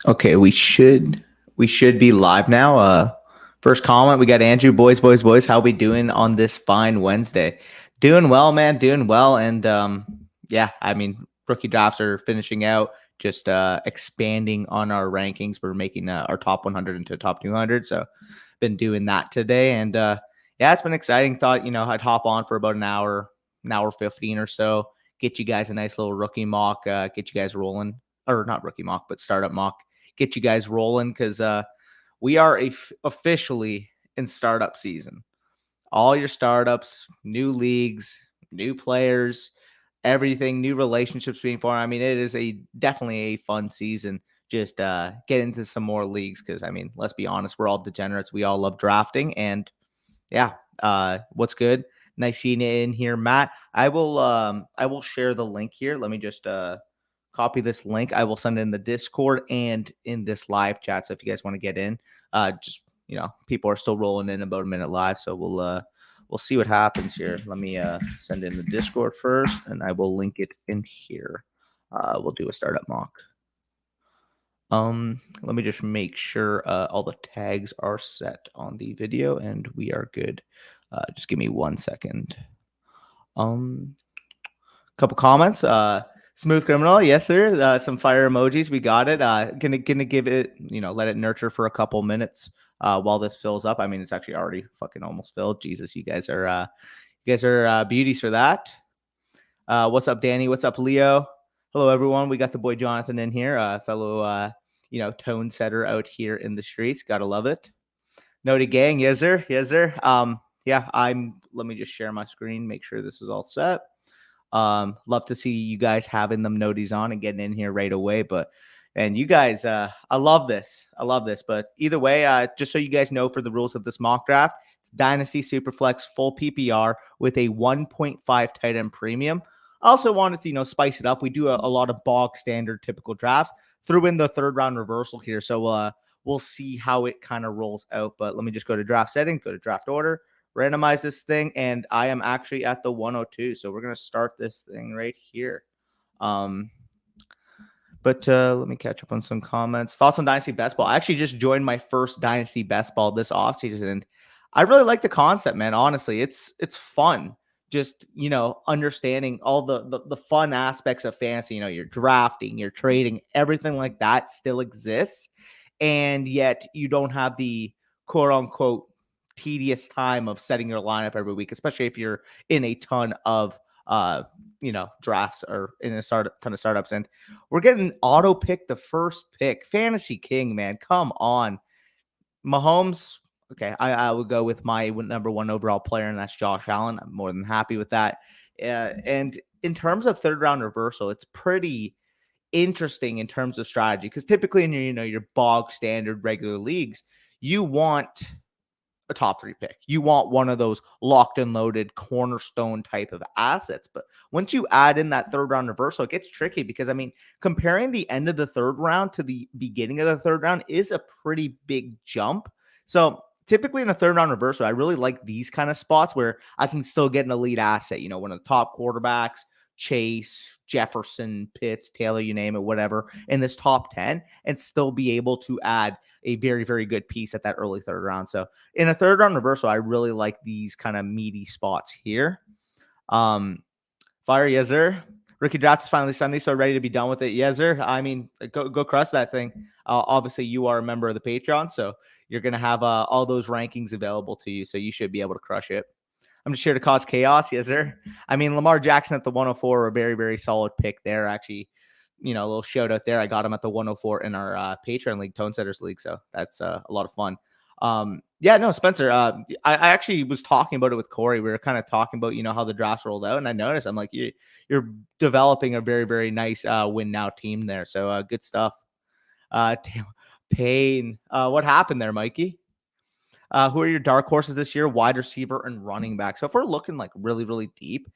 Okay, we should be live now. First comment, we got Andrew. Boys. How we doing on this fine Wednesday? Doing well, man. Doing well. And yeah, I mean, rookie drafts are finishing out. Just expanding on our rankings. We're making our top 100 into top 200. So, been doing that today, and yeah, it's been exciting. Thought I'd hop on for about an hour 15 or so. Get you guys a nice little rookie mock. Get you guys rolling, or not rookie mock, but startup mock. Get you guys rolling because we are officially in startup season. All your startups, new leagues, new players, everything, new relationships being formed. I mean, it is definitely a fun season. Just get into some more leagues because I mean, let's be honest, we're all degenerates. We all love drafting, and yeah, what's good? Nice seeing you in here, Matt. I will share the link here. Let me just copy this link. I will send it in the Discord and in this live chat. So if you guys want to get in, just people are still rolling in about a minute live, so we'll see what happens here. Let me send in the Discord first, and I will link it in here. We'll do a startup mock. Let me just make sure all the tags are set on the video, and we are good. Just give me 1 second. Couple comments. Smooth criminal, yes sir. Some fire emojis, we got it. Gonna give it, let it nurture for a couple minutes while this fills up. I mean, it's actually already fucking almost filled. Jesus, you guys are beauties for that. What's up, Danny? What's up, Leo? Hello, everyone. We got the boy Jonathan in here, fellow tone setter out here in the streets. Gotta love it. Noti gang, yes sir, yes sir. Yeah, let me just share my screen, make sure this is all set. Love to see you guys having them noties on and getting in here right away. And you guys, I love this. But either way, just so you guys know, for the rules of this mock draft, it's Dynasty Superflex full PPR with a 1.5 tight end premium. I also wanted to, spice it up. We do a lot of bog standard typical drafts. Threw in the third round reversal here. So we'll see how it kind of rolls out. But let me just go to draft settings, go to draft order, randomize this thing, and I am actually at the 102. So we're gonna start this thing right here. But let me catch up on some comments. Thoughts on Dynasty Best Ball? I actually just joined my first Dynasty Best Ball this offseason, and I really like the concept, man. Honestly, it's fun. Just understanding all the fun aspects of fantasy. You're drafting, you're trading, everything like that still exists, and yet you don't have the quote unquote tedious time of setting your lineup every week, especially if you're in a ton of drafts or in a ton of startups. And we're getting auto pick the first pick. Fantasy King, man. Come on. Mahomes. Okay, I will go with my number one overall player, and that's Josh Allen. I'm more than happy with that. And in terms of third round reversal, it's pretty interesting in terms of strategy, because typically in your bog standard regular leagues, you want a top 3 pick. You want one of those locked and loaded cornerstone type of assets. But once you add in that third round reversal, it gets tricky, because I mean, comparing the end of the third round to the beginning of the third round is a pretty big jump. So typically in a third round reversal, I really like these kind of spots where I can still get an elite asset, one of the top quarterbacks, Chase, Jefferson, Pitts, Taylor, you name it, whatever, in this top 10, and still be able to add a very, very good piece at that early third round. So in a third round reversal, I really like these kind of meaty spots here. Fire, yes, sir. Rookie draft is finally Sunday, so ready to be done with it. Yes, sir. I mean, go crush that thing. Obviously, you are a member of the Patreon, so you're going to have all those rankings available to you, so you should be able to crush it. I'm just here to cause chaos. Yes, sir. I mean, Lamar Jackson at the 104, a very, very solid pick there. Actually, a little shout out there. I got him at the 104 in our Patreon League, Tone Setters League. So that's a lot of fun. Yeah, no, Spencer, I actually was talking about it with Corey. We were kind of talking about, how the drafts rolled out. And I noticed, I'm like, you're developing a very, very nice win now team there. So good stuff. Pain. What happened there, Mikey? Who are your dark horses this year? Wide receiver and running back. So if we're looking like really, really deep,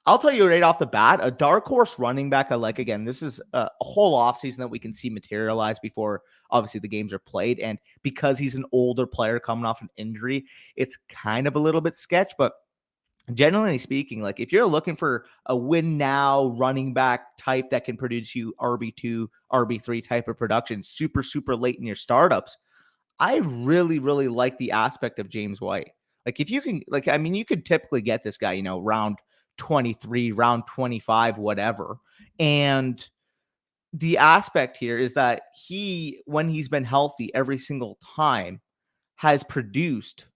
I'll tell you right off the bat, a dark horse running back I like. Again, this is a whole offseason that we can see materialize before, obviously, the games are played. And because he's an older player coming off an injury, it's kind of a little bit sketch. But generally speaking, like if you're looking for a win now running back type that can produce you RB2, RB3 type of production super, super late in your startups, I really, really like the aspect of James White. Like if you can, like, I mean, you could typically get this guy, round 23, round 25, whatever. And the aspect here is that when he's been healthy every single time, has produced,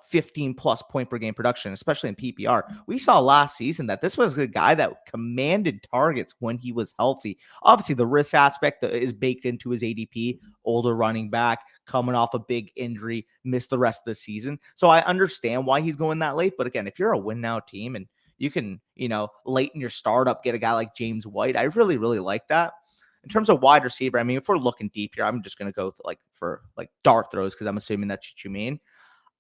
15 plus point per game production, especially in PPR. We saw last season that this was a guy that commanded targets when he was healthy. Obviously, the risk aspect is baked into his ADP, older running back, coming off a big injury, missed the rest of the season. So I understand why he's going that late. But again, if you're a win now team and you can, late in your startup, get a guy like James White, I really, really like that. In terms of wide receiver, I mean, if we're looking deep here, I'm just going to go for dart throws because I'm assuming that's what you mean.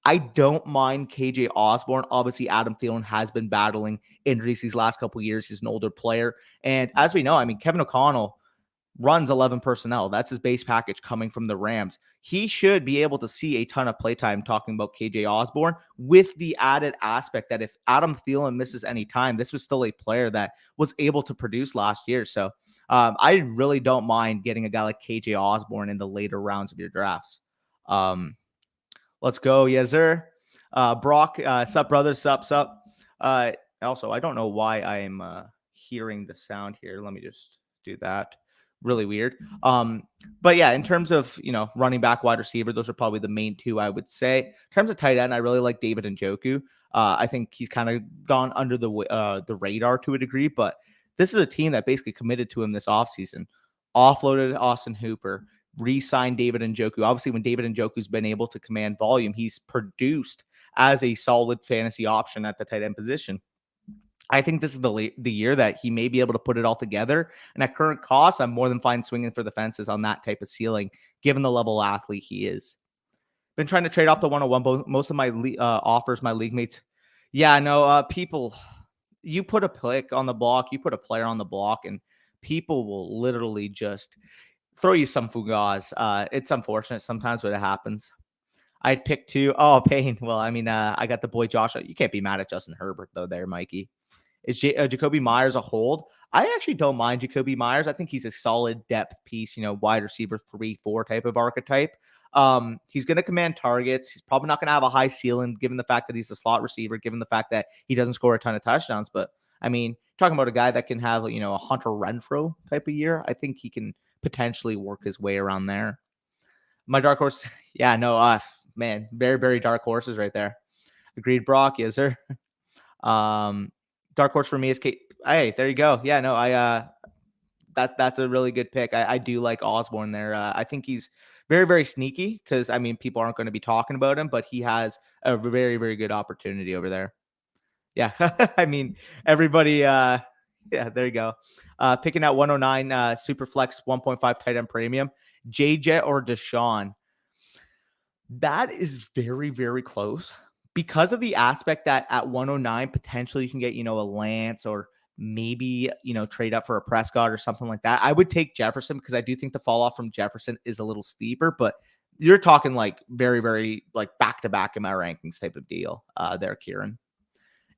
I don't mind KJ Osborne. Obviously, Adam Thielen has been battling injuries these last couple of years. He's an older player. And as we know, I mean, Kevin O'Connell runs 11 personnel. That's his base package coming from the Rams. He should be able to see a ton of playtime talking about KJ Osborne with the added aspect that if Adam Thielen misses any time, this was still a player that was able to produce last year. So I really don't mind getting a guy like KJ Osborne in the later rounds of your drafts. Let's go. Yes, sir. Brock, sup, brother, sup. Also, I don't know why I'm hearing the sound here. Let me just do that. Really weird. But yeah, in terms of, running back, wide receiver, those are probably the main two I would say. In terms of tight end, I really like David Njoku. I think he's kind of gone under the radar to a degree, but this is a team that basically committed to him this offseason. Offloaded Austin Hooper, re-signed David Njoku. Obviously, when David Njoku's been able to command volume, he's produced as a solid fantasy option at the tight end position. I think this is the year that he may be able to put it all together. And at current cost, I'm more than fine swinging for the fences on that type of ceiling, given the level of athlete he is. Been trying to trade off the 101. Most of my offers, my league mates. Yeah, no, people, you put a pick on the block, you put a player on the block, and people will literally just throw you some fugaz. It's unfortunate sometimes, but it happens. I'd pick two. Oh, Payne. Well, I mean, I got the boy Josh. You can't be mad at Justin Herbert, though, there, Mikey. Is Jacoby Myers a hold? I actually don't mind Jacoby Myers. I think he's a solid depth piece, wide receiver 3-4 type of archetype. He's going to command targets. He's probably not going to have a high ceiling given the fact that he's a slot receiver, given the fact that he doesn't score a ton of touchdowns. But I mean, talking about a guy that can have, a Hunter Renfrow type of year, I think he can potentially work his way around there. My dark horse, yeah, no, man, very, very dark horses right there. Agreed, Brock. Yes, sir. Dark horse for me is Kate. Hey, there you go. Yeah, no, that's a really good pick. I do like Osborne there. I think he's very, very sneaky because I mean people aren't going to be talking about him, but he has a very, very good opportunity over there. Yeah, I mean everybody. Yeah, there you go. Picking out 109 Superflex 1.5 tight end premium. JJ or Deshaun. That is very, very close because of the aspect that at 109, potentially you can get, a Lance or maybe, trade up for a Prescott or something like that. I would take Jefferson because I do think the fall off from Jefferson is a little steeper, but you're talking like very, very like back to back in my rankings type of deal there, Kieran.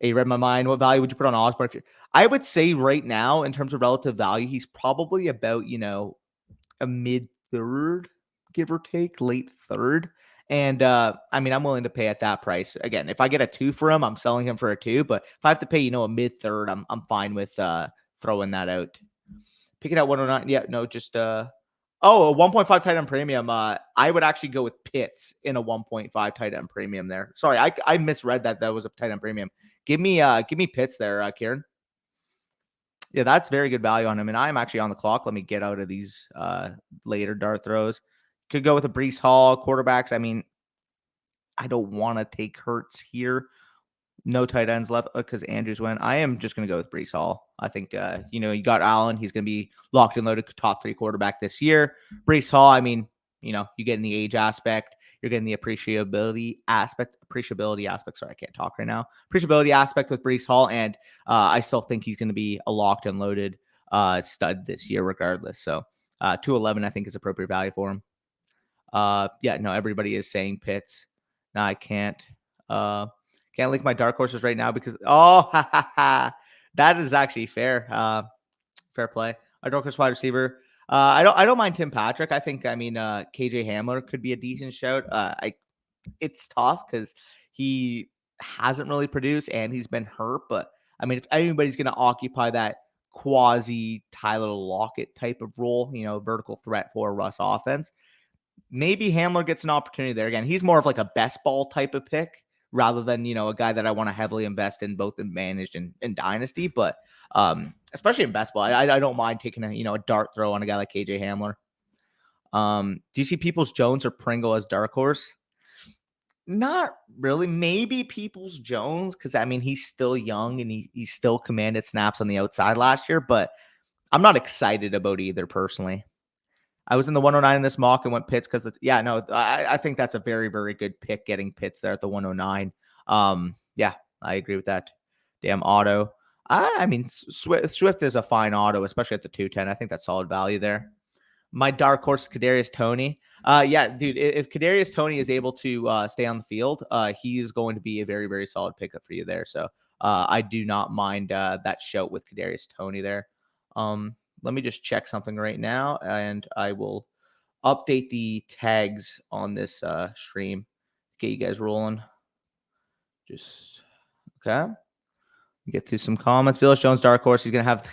Hey, you read my mind. What value would you put on Osborne? I would say right now, in terms of relative value, he's probably about, a mid third, give or take, late third. And I mean, I'm willing to pay at that price. Again, if I get a 2 for him, I'm selling him for a 2. But if I have to pay, a mid third, I'm fine with throwing that out. Picking out 109. Yeah, no, just a 1.5 tight end premium. I would actually go with Pitts in a 1.5 tight end premium there. Sorry, I misread that was a tight end premium. Give me Pitts there, Kieran. Yeah, that's very good value on him. And I'm actually on the clock. Let me get out of these later dart throws. Could go with a Breece Hall. Quarterbacks, I mean, I don't want to take Hurts here. No tight ends left because Andrews went. I am just going to go with Breece Hall. I think, you got Allen. He's going to be locked and loaded top 3 quarterback this year. Breece Hall, I mean, you get in the age aspect. You're getting the appreciability aspect. Sorry, I can't talk right now. Appreciability aspect with Breece Hall. And I still think he's going to be a locked and loaded stud this year regardless. So 211, I think, is appropriate value for him. Yeah, no, everybody is saying Pitts. No, I can't. Can't link my dark horses right now because that is actually fair. Fair play. Our dark horse wide receiver. I don't mind Tim Patrick. KJ Hamler could be a decent shout. It's tough because he hasn't really produced and he's been hurt. But I mean, if anybody's going to occupy that quasi Tyler Lockett type of role, vertical threat for Russ offense, maybe Hamler gets an opportunity there. Again, he's more of like a best ball type of pick rather than, a guy that I want to heavily invest in both in managed and dynasty. But especially in best ball, I don't mind taking a dart throw on a guy like KJ Hamler. Do you see Peoples Jones or Pringle as dark horse? Not really. Maybe Peoples Jones, because I mean he's still young and he still commanded snaps on the outside last year, but I'm not excited about either personally. I was in the 109 in this mock and went Pitts because I think that's a very, very good pick getting Pitts there at the 109. Yeah, I agree with that. Damn auto. I mean, Swift is a fine auto, especially at the 210. I think that's solid value there. My dark horse, Kadarius Toney. Yeah, dude, if Kadarius Toney is able to stay on the field, he's going to be a very, very solid pickup for you there. So I do not mind that shout with Kadarius Toney there. Let me just check something right now, and I will update the tags on this stream. Get you guys rolling. Just okay. Get to some comments. Felix Jones, dark horse. He's gonna have,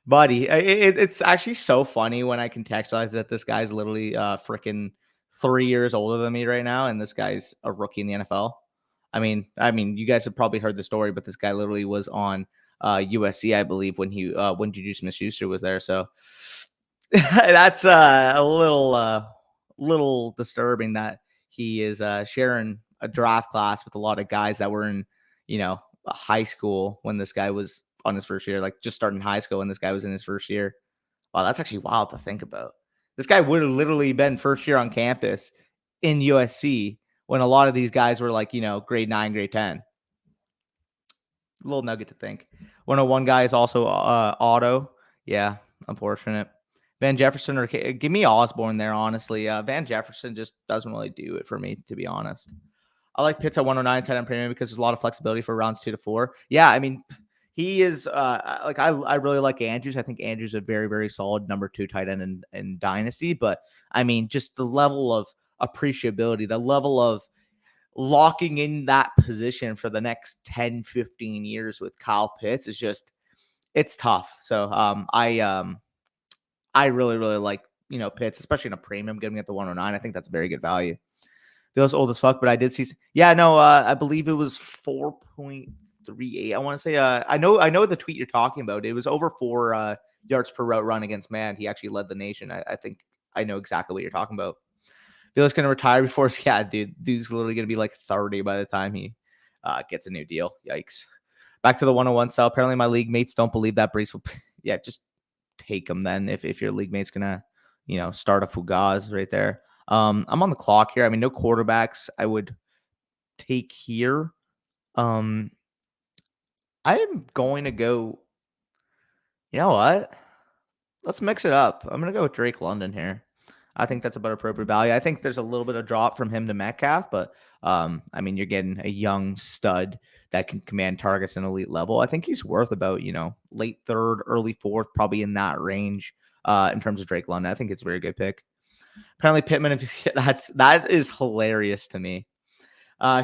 buddy. It's actually so funny when I contextualize that this guy's literally freaking 3 years older than me right now, and this guy's a rookie in the NFL. I mean, you guys have probably heard the story, but this guy literally was on USC, I believe, when Juju Smith-Schuster was there. So that's a little disturbing that he is sharing a draft class with a lot of guys that were in, high school when this guy was on his first year, like just starting high school when this guy was in his first year. Wow, that's actually wild to think about. This guy would have literally been first year on campus in USC when a lot of these guys were like, grade 9, grade 10. A little nugget to think. 101 guy is also auto. Yeah, unfortunate. Van Jefferson or give me Osborne there, honestly. Van Jefferson just doesn't really do it for me, to be honest. I like Pitts at 109 tight end premium because there's a lot of flexibility for rounds 2 to 4. Yeah, I mean, he is I really like Andrews. I think Andrews is a very, very solid number 2 tight end in Dynasty. But I mean, just the level of appreciability, the level of locking in that position for the next 10, 15 years with Kyle Pitts is just, it's tough. So I really, really like, Pitts, especially in a premium, getting at the 109. I think that's very good value. Feels old as fuck, but I did see. Yeah, no, I believe it was 4.38. I want to say. I know the tweet you're talking about. It was over 4 yards per route run against man. He actually led the nation. I think I know exactly what you're talking about. Felix gonna retire before. Yeah, dude's literally gonna be like 30 by the time he gets a new deal. Yikes. Back to the 101. So apparently my league mates don't believe that Brees will. Yeah, just take him then if your league mate's gonna start a Fugaz right there. I'm on the clock here. I mean, no quarterbacks I would take here. I am going to go. You know what? Let's mix it up. I'm going to go with Drake London here. I think that's about appropriate value. I think there's a little bit of drop from him to Metcalf, but I mean, you're getting a young stud that can command targets at an elite level. I think he's worth about, late third, early fourth, probably in that range in terms of Drake London. I think it's a very good pick. Apparently Pittman, that is hilarious to me.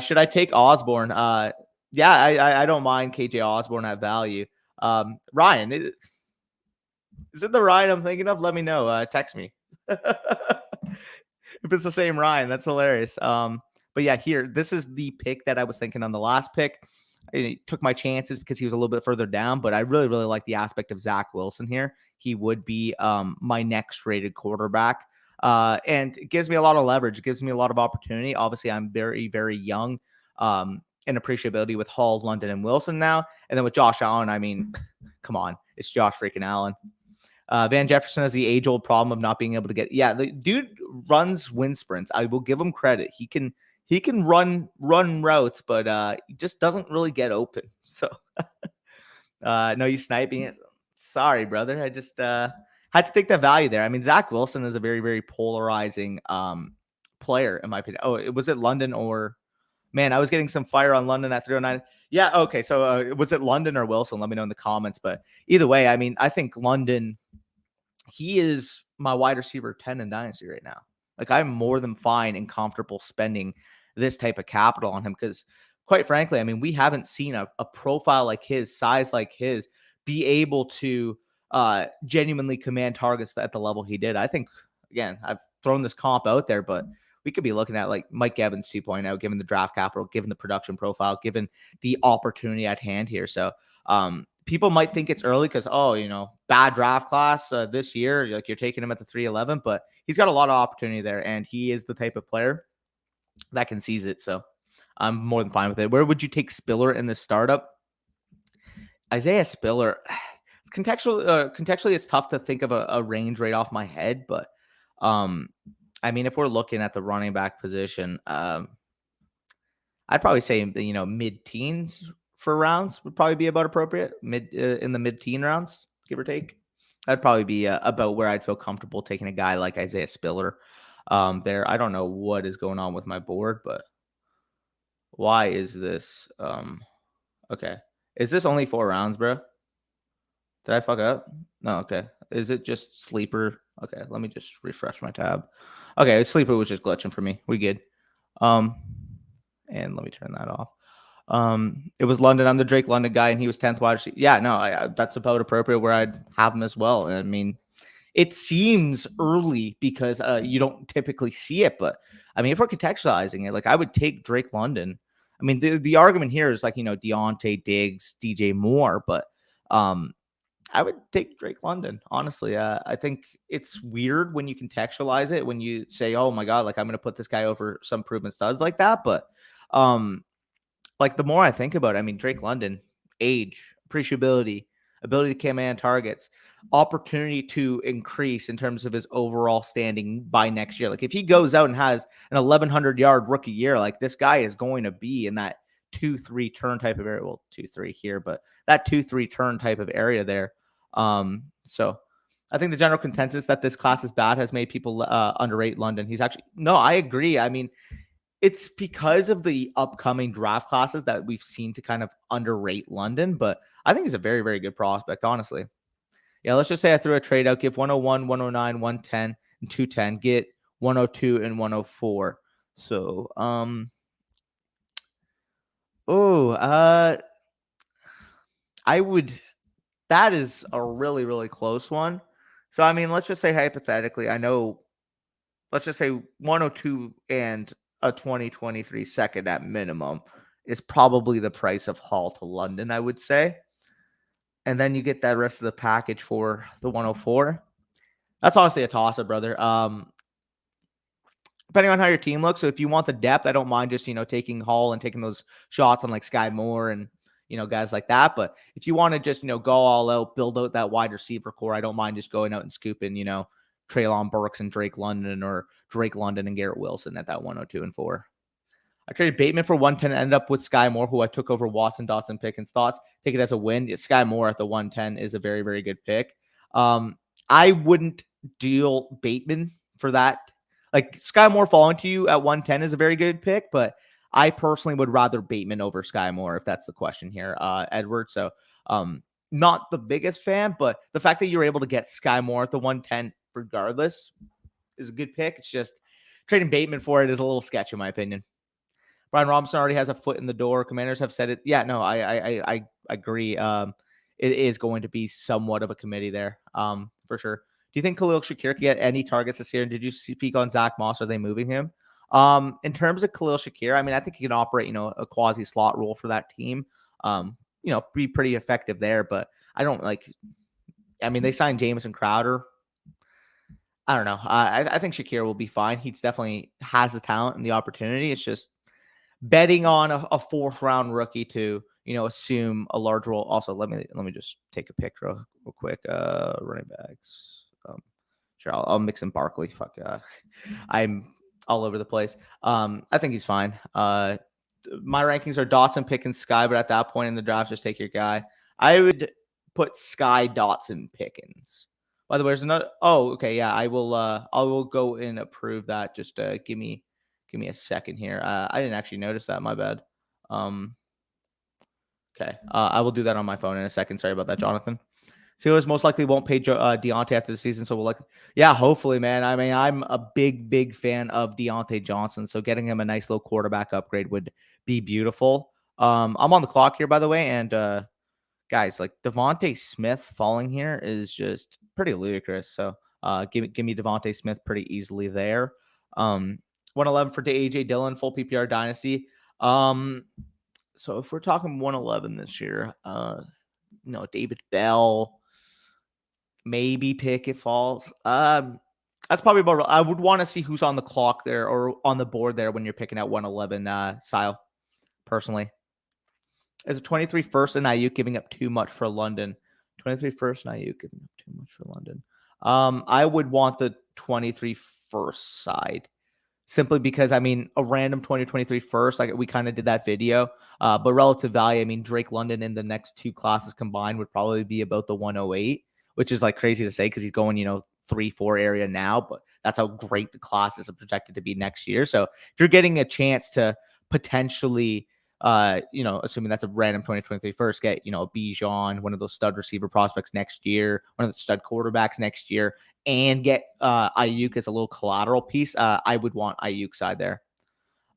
Should I take Osborne? Yeah, I don't mind KJ Osborne at value. Ryan, is it the Ryan I'm thinking of? Let me know. Text me. If it's the same Ryan, that's hilarious. But yeah, this is the pick that I was thinking on the last pick. I took my chances because he was a little bit further down, but I really, really like the aspect of Zach Wilson here. He would be my next rated quarterback. And it gives me a lot of leverage. It gives me a lot of opportunity. Obviously, I'm very, very young in appreciability with Hall, London, and Wilson now. And then with Josh Allen, I mean, come on. It's Josh freaking Allen. Van Jefferson has the age-old problem of not being able to get. Yeah, the dude runs wind sprints. I will give him credit. He can run routes, but he just doesn't really get open. So no, you sniping it. Sorry, brother. I just had to take that value there. I mean, Zach Wilson is a very, very polarizing player, in my opinion. Oh, was it London or Man, I was getting some fire on London at 309. Yeah, okay. So was it London or Wilson? Let me know in the comments. But either way, I mean, I think London, he is my wide receiver 10 in Dynasty right now. Like, I'm more than fine and comfortable spending this type of capital on him because, quite frankly, I mean, we haven't seen a profile like his, size like his, be able to genuinely command targets at the level he did. I think, again, I've thrown this comp out there, but we could be looking at like Mike Evans 2.0, given the draft capital, given the production profile, given the opportunity at hand here. So, people might think it's early because, oh, bad draft class this year. Like, you're taking him at the 311, but he's got a lot of opportunity there, and he is the type of player that can seize it. So I'm more than fine with it. Where would you take Spiller in this startup? Isaiah Spiller, it's contextually, it's tough to think of a range right off my head, but I mean, if we're looking at the running back position, I'd probably say mid-teens for rounds would probably be about appropriate. In the mid-teen rounds, give or take. That'd probably be about where I'd feel comfortable taking a guy like Isaiah Spiller. There, I don't know what is going on with my board, but why is this? Okay, is this only 4 rounds, bro? Did I fuck up? No, okay. Is it just sleeper? Okay, let me just refresh my tab. Okay, sleeper was just glitching for me. We good. And let me turn that off. It was London. I'm the Drake London guy, and he was 10th wide receiver. Yeah, no, that's about appropriate where I'd have him as well. I mean, it seems early because you don't typically see it, but I mean, if we're contextualizing it, like, I would take Drake London. I mean, the argument here is like, Deontay, Diggs, DJ Moore, but I would take Drake London, honestly. I think it's weird when you contextualize it, when you say, oh my God, like, I'm going to put this guy over some proven studs like that. But like, the more I think about it, I mean, Drake London, age, appreciability, ability to command targets, opportunity to increase in terms of his overall standing by next year. Like, if he goes out and has an 1,100-yard rookie year, like, this guy is going to be in that 2-3 turn type of area. Well, 2-3 here, but that 2-3 turn type of area there. So I think the general consensus that this class is bad has made people underrate London. He's actually, no, I agree. I mean, it's because of the upcoming draft classes that we've seen to kind of underrate London, but I think he's a very, very good prospect, honestly. Yeah, let's just say I threw a trade out, give 101, 109, 110, and 210, get 102 and 104. So, I would, that is a really, really close one. So, I mean, let's just say hypothetically, let's just say 102 and a 2023 second at minimum is probably the price of Hall to London, I would say. And then you get that rest of the package for the 104. That's honestly a toss-up, brother. Depending on how your team looks. So if you want the depth, I don't mind just, taking Hall and taking those shots on like Sky Moore and, guys like that. But if you want to just, go all out, build out that wide receiver core, I don't mind just going out and scooping, Treylon Burks and Drake London, or Drake London and Garrett Wilson at that 102 and 4. I traded Bateman for 110 and ended up with Sky Moore, who I took over Watson, Dotson, Pickens. Thoughts? Take it as a win. Sky Moore at the 110 is a very, very good pick. I wouldn't deal Bateman for that. Like, Sky Moore falling to you at 110 is a very good pick, but I personally would rather Bateman over Sky Moore, if that's the question here, Edward. So, not the biggest fan, but the fact that you're able to get Sky Moore at the 110 regardless is a good pick. It's just trading Bateman for it is a little sketchy, in my opinion. Brian Robinson already has a foot in the door. Commanders have said it. Yeah, no, I agree. It is going to be somewhat of a committee there, for sure. Do you think Khalil Shakir can get any targets this year? And did you speak on Zach Moss? Are they moving him? In terms of Khalil Shakir, I mean, I think he can operate, a quasi slot role for that team. Be pretty effective there. But I don't like. I mean, they signed Jamison Crowder. I don't know. I think Shakir will be fine. He's definitely has the talent and the opportunity. It's just betting on a 4th round rookie to, assume a large role. Also, let me just take a pick real quick. Running backs. Sure, I'll mix in Barkley. Fuck, I'm all over the place. I think he's fine. My rankings are Dotson, Pickens, Sky, but at that point in the draft, just take your guy. I would put Sky, Dotson, Pickens. By the way, there's another. Oh, okay, yeah. I will go and approve that. Just give me Give me a second here. I didn't actually notice that. My bad. Okay. I will do that on my phone in a second. Sorry about that, Jonathan. Steelers most likely won't pay Deontay after the season, so yeah, hopefully, man. I mean, I'm a big fan of Deontay Johnson, so getting him a nice little quarterback upgrade would be beautiful. I'm on the clock here, by the way, and guys, like Devontae Smith falling here is just pretty ludicrous. So, give me Devontae Smith pretty easily there. 111 for AJ Dillon, full PPR dynasty. So if we're talking 111 this year, David Bell. Maybe pick it falls. That's probably about. I would want to see who's on the clock there or on the board there when you're picking out 111. Sile, personally, is a 23 first and Ayuk giving up too much for London. 23 first and Ayuk giving up too much for London. I would want the 23 first side. Simply because, I mean, a random 2023 first, like we kind of did that video, but relative value, I mean, Drake London in the next two classes combined would probably be about the 108, which is like crazy to say because he's going, 3-4 area now, but that's how great the classes are projected to be next year. So if you're getting a chance to potentially, assuming that's a random 2023 first, get, a Bijan, one of those stud receiver prospects next year, one of the stud quarterbacks next year, and get Ayuk as a little collateral piece, I would want Ayuk side there.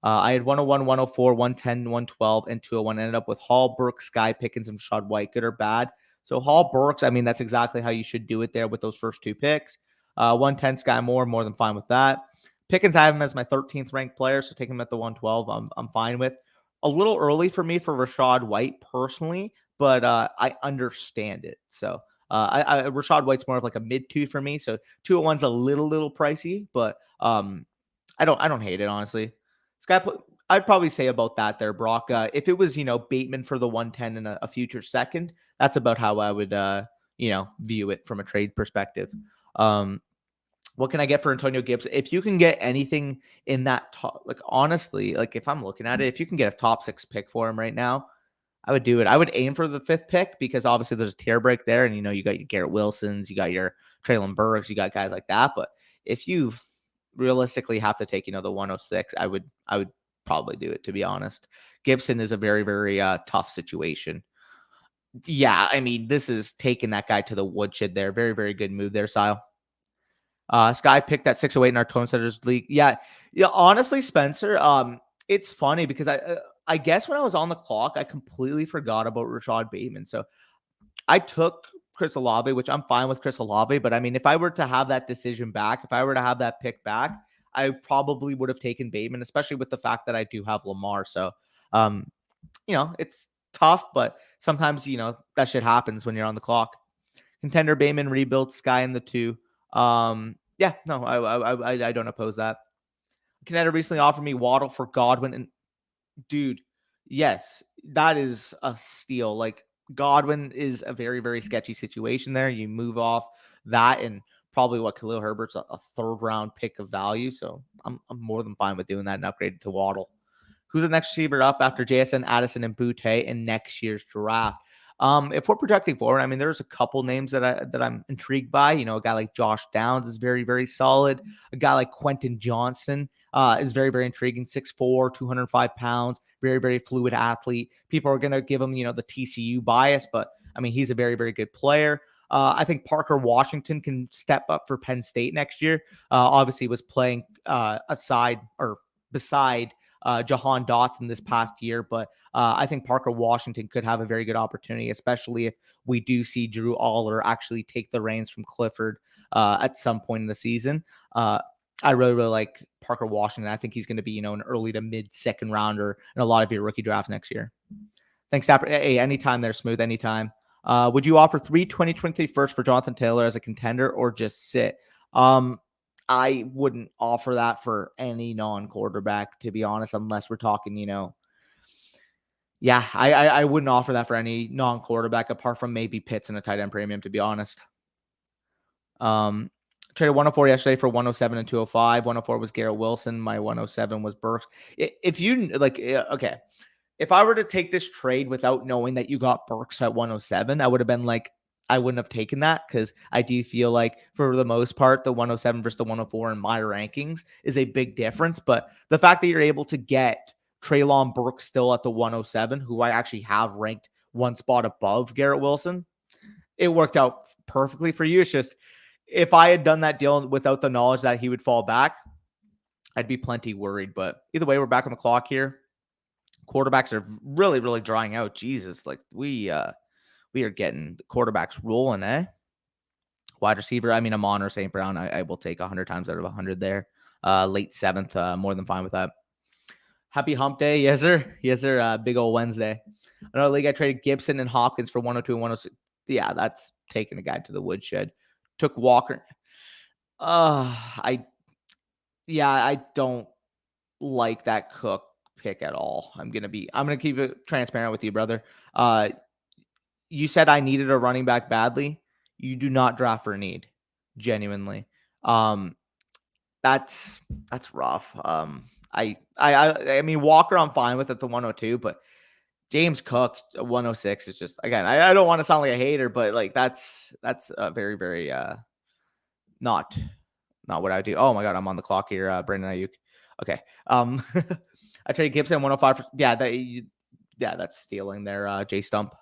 I had 101, 104, 110, 112, and 201. Ended up with Hall, Burks, Sky Pickens, and Rashad White. Good or bad? So Hall, Burks, I mean, that's exactly how you should do it there with those first two picks. 110, Sky Moore, more than fine with that. Pickens, I have him as my 13th ranked player, so take him at the 112. I'm fine with. A little early for me for Rashad White personally, but I understand it. So Rashad White's more of like a mid two for me. So 201's a little pricey, but I don't hate it, honestly. I'd probably say about that there, Brock. If it was, Bateman for the 110 in a future second, that's about how I would view it from a trade perspective. What can I get for Antonio Gibson? If you can get anything in that top, like honestly, like if I'm looking at it, if you can get a top 6 pick for him right now, I would do it. I would aim for the 5th pick because obviously there's a tier break there, and you got your Garrett Wilsons, you got your Traylon Burks, you got guys like that. But if you realistically have to take, the 106, I would probably do it, to be honest. Gibson is a very, very tough situation. Yeah, I mean, this is taking that guy to the woodshed there. Very, very good move there, Sile. Sky picked that 608 in our Tone Setters League. Yeah. Honestly, Spencer, it's funny because I guess when I was on the clock, I completely forgot about Rashad Bateman. So I took Chris Olave, which I'm fine with Chris Olave. But I mean, if I were to have that decision back, if I were to have that pick back, I probably would have taken Bateman, especially with the fact that I do have Lamar. So, it's tough, but sometimes, that shit happens when you're on the clock. Contender Bateman rebuild, Sky in the 2. Yeah, no, I don't oppose that. Contender recently offered me Waddle for Godwin, and dude, yes, that is a steal. Like Godwin is a very, very sketchy situation there. You move off that and probably what Khalil Herbert's a 3rd round pick of value. So I'm more than fine with doing that and upgrading to Waddle. Who's the next receiver up after JSN, Addison, and Boutte in next year's draft? If we're projecting forward, I mean, there's a couple names that I'm intrigued by. A guy like Josh Downs is very, very solid. A guy like Quentin Johnson is very, very intriguing. 6'4", 205 pounds, very, very fluid athlete. People are going to give him, the TCU bias, but I mean, he's a very, very good player. I think Parker Washington can step up for Penn State next year. Obviously, was playing beside Jahan Dotson this past year, but I think Parker Washington could have a very good opportunity, especially if we do see Drew Aller actually take the reins from Clifford at some point in the season. I really, really like Parker Washington. I think he's going to be, an early to mid 2nd rounder in a lot of your rookie drafts next year. Thanks, Dapper. Hey, anytime there, Smooth, anytime. Would you offer 3 2023 first for Jonathan Taylor as a contender or just sit? I wouldn't offer that for any non-quarterback, to be honest, unless we're talking, yeah, I wouldn't offer that for any non-quarterback apart from maybe Pitts and a tight end premium, to be honest. Traded 104 yesterday for 107 and 205. 104 was Garrett Wilson. My 107 was Burks. If you okay, if I were to take this trade without knowing that you got Burks at 107, I would have been like, I wouldn't have taken that because I do feel like for the most part, the 107 versus the 104 in my rankings is a big difference. But the fact that you're able to get Treylon Burks still at the 107, who I actually have ranked one spot above Garrett Wilson, it worked out perfectly for you. It's just if I had done that deal without the knowledge that he would fall back, I'd be plenty worried. But either way, we're back on the clock here. Quarterbacks are really, really drying out. Jesus, like we are getting the quarterbacks rolling, eh? Wide receiver, I mean, Amon or St. Brown, I will take 100 times out of 100 there. Late seventh, more than fine with that. Happy hump day. Yes, sir. Yes, sir. Big old Wednesday. Another league, I traded Gibson and Hopkins for 102 and 106. Yeah, that's taking a guy to the woodshed. Took Walker. I don't like that Cook pick at all. I'm gonna keep it transparent with you, brother. You said I needed a running back badly. You do not draft for need, genuinely. That's rough. I mean Walker, I'm fine with at the 102, but James Cook 106 is just again. I don't want to sound like a hater, but like that's very very not what I do. Oh my god, I'm on the clock here. Brandon Ayuk. Okay. I traded Gibson 105. That's stealing there. J Stump.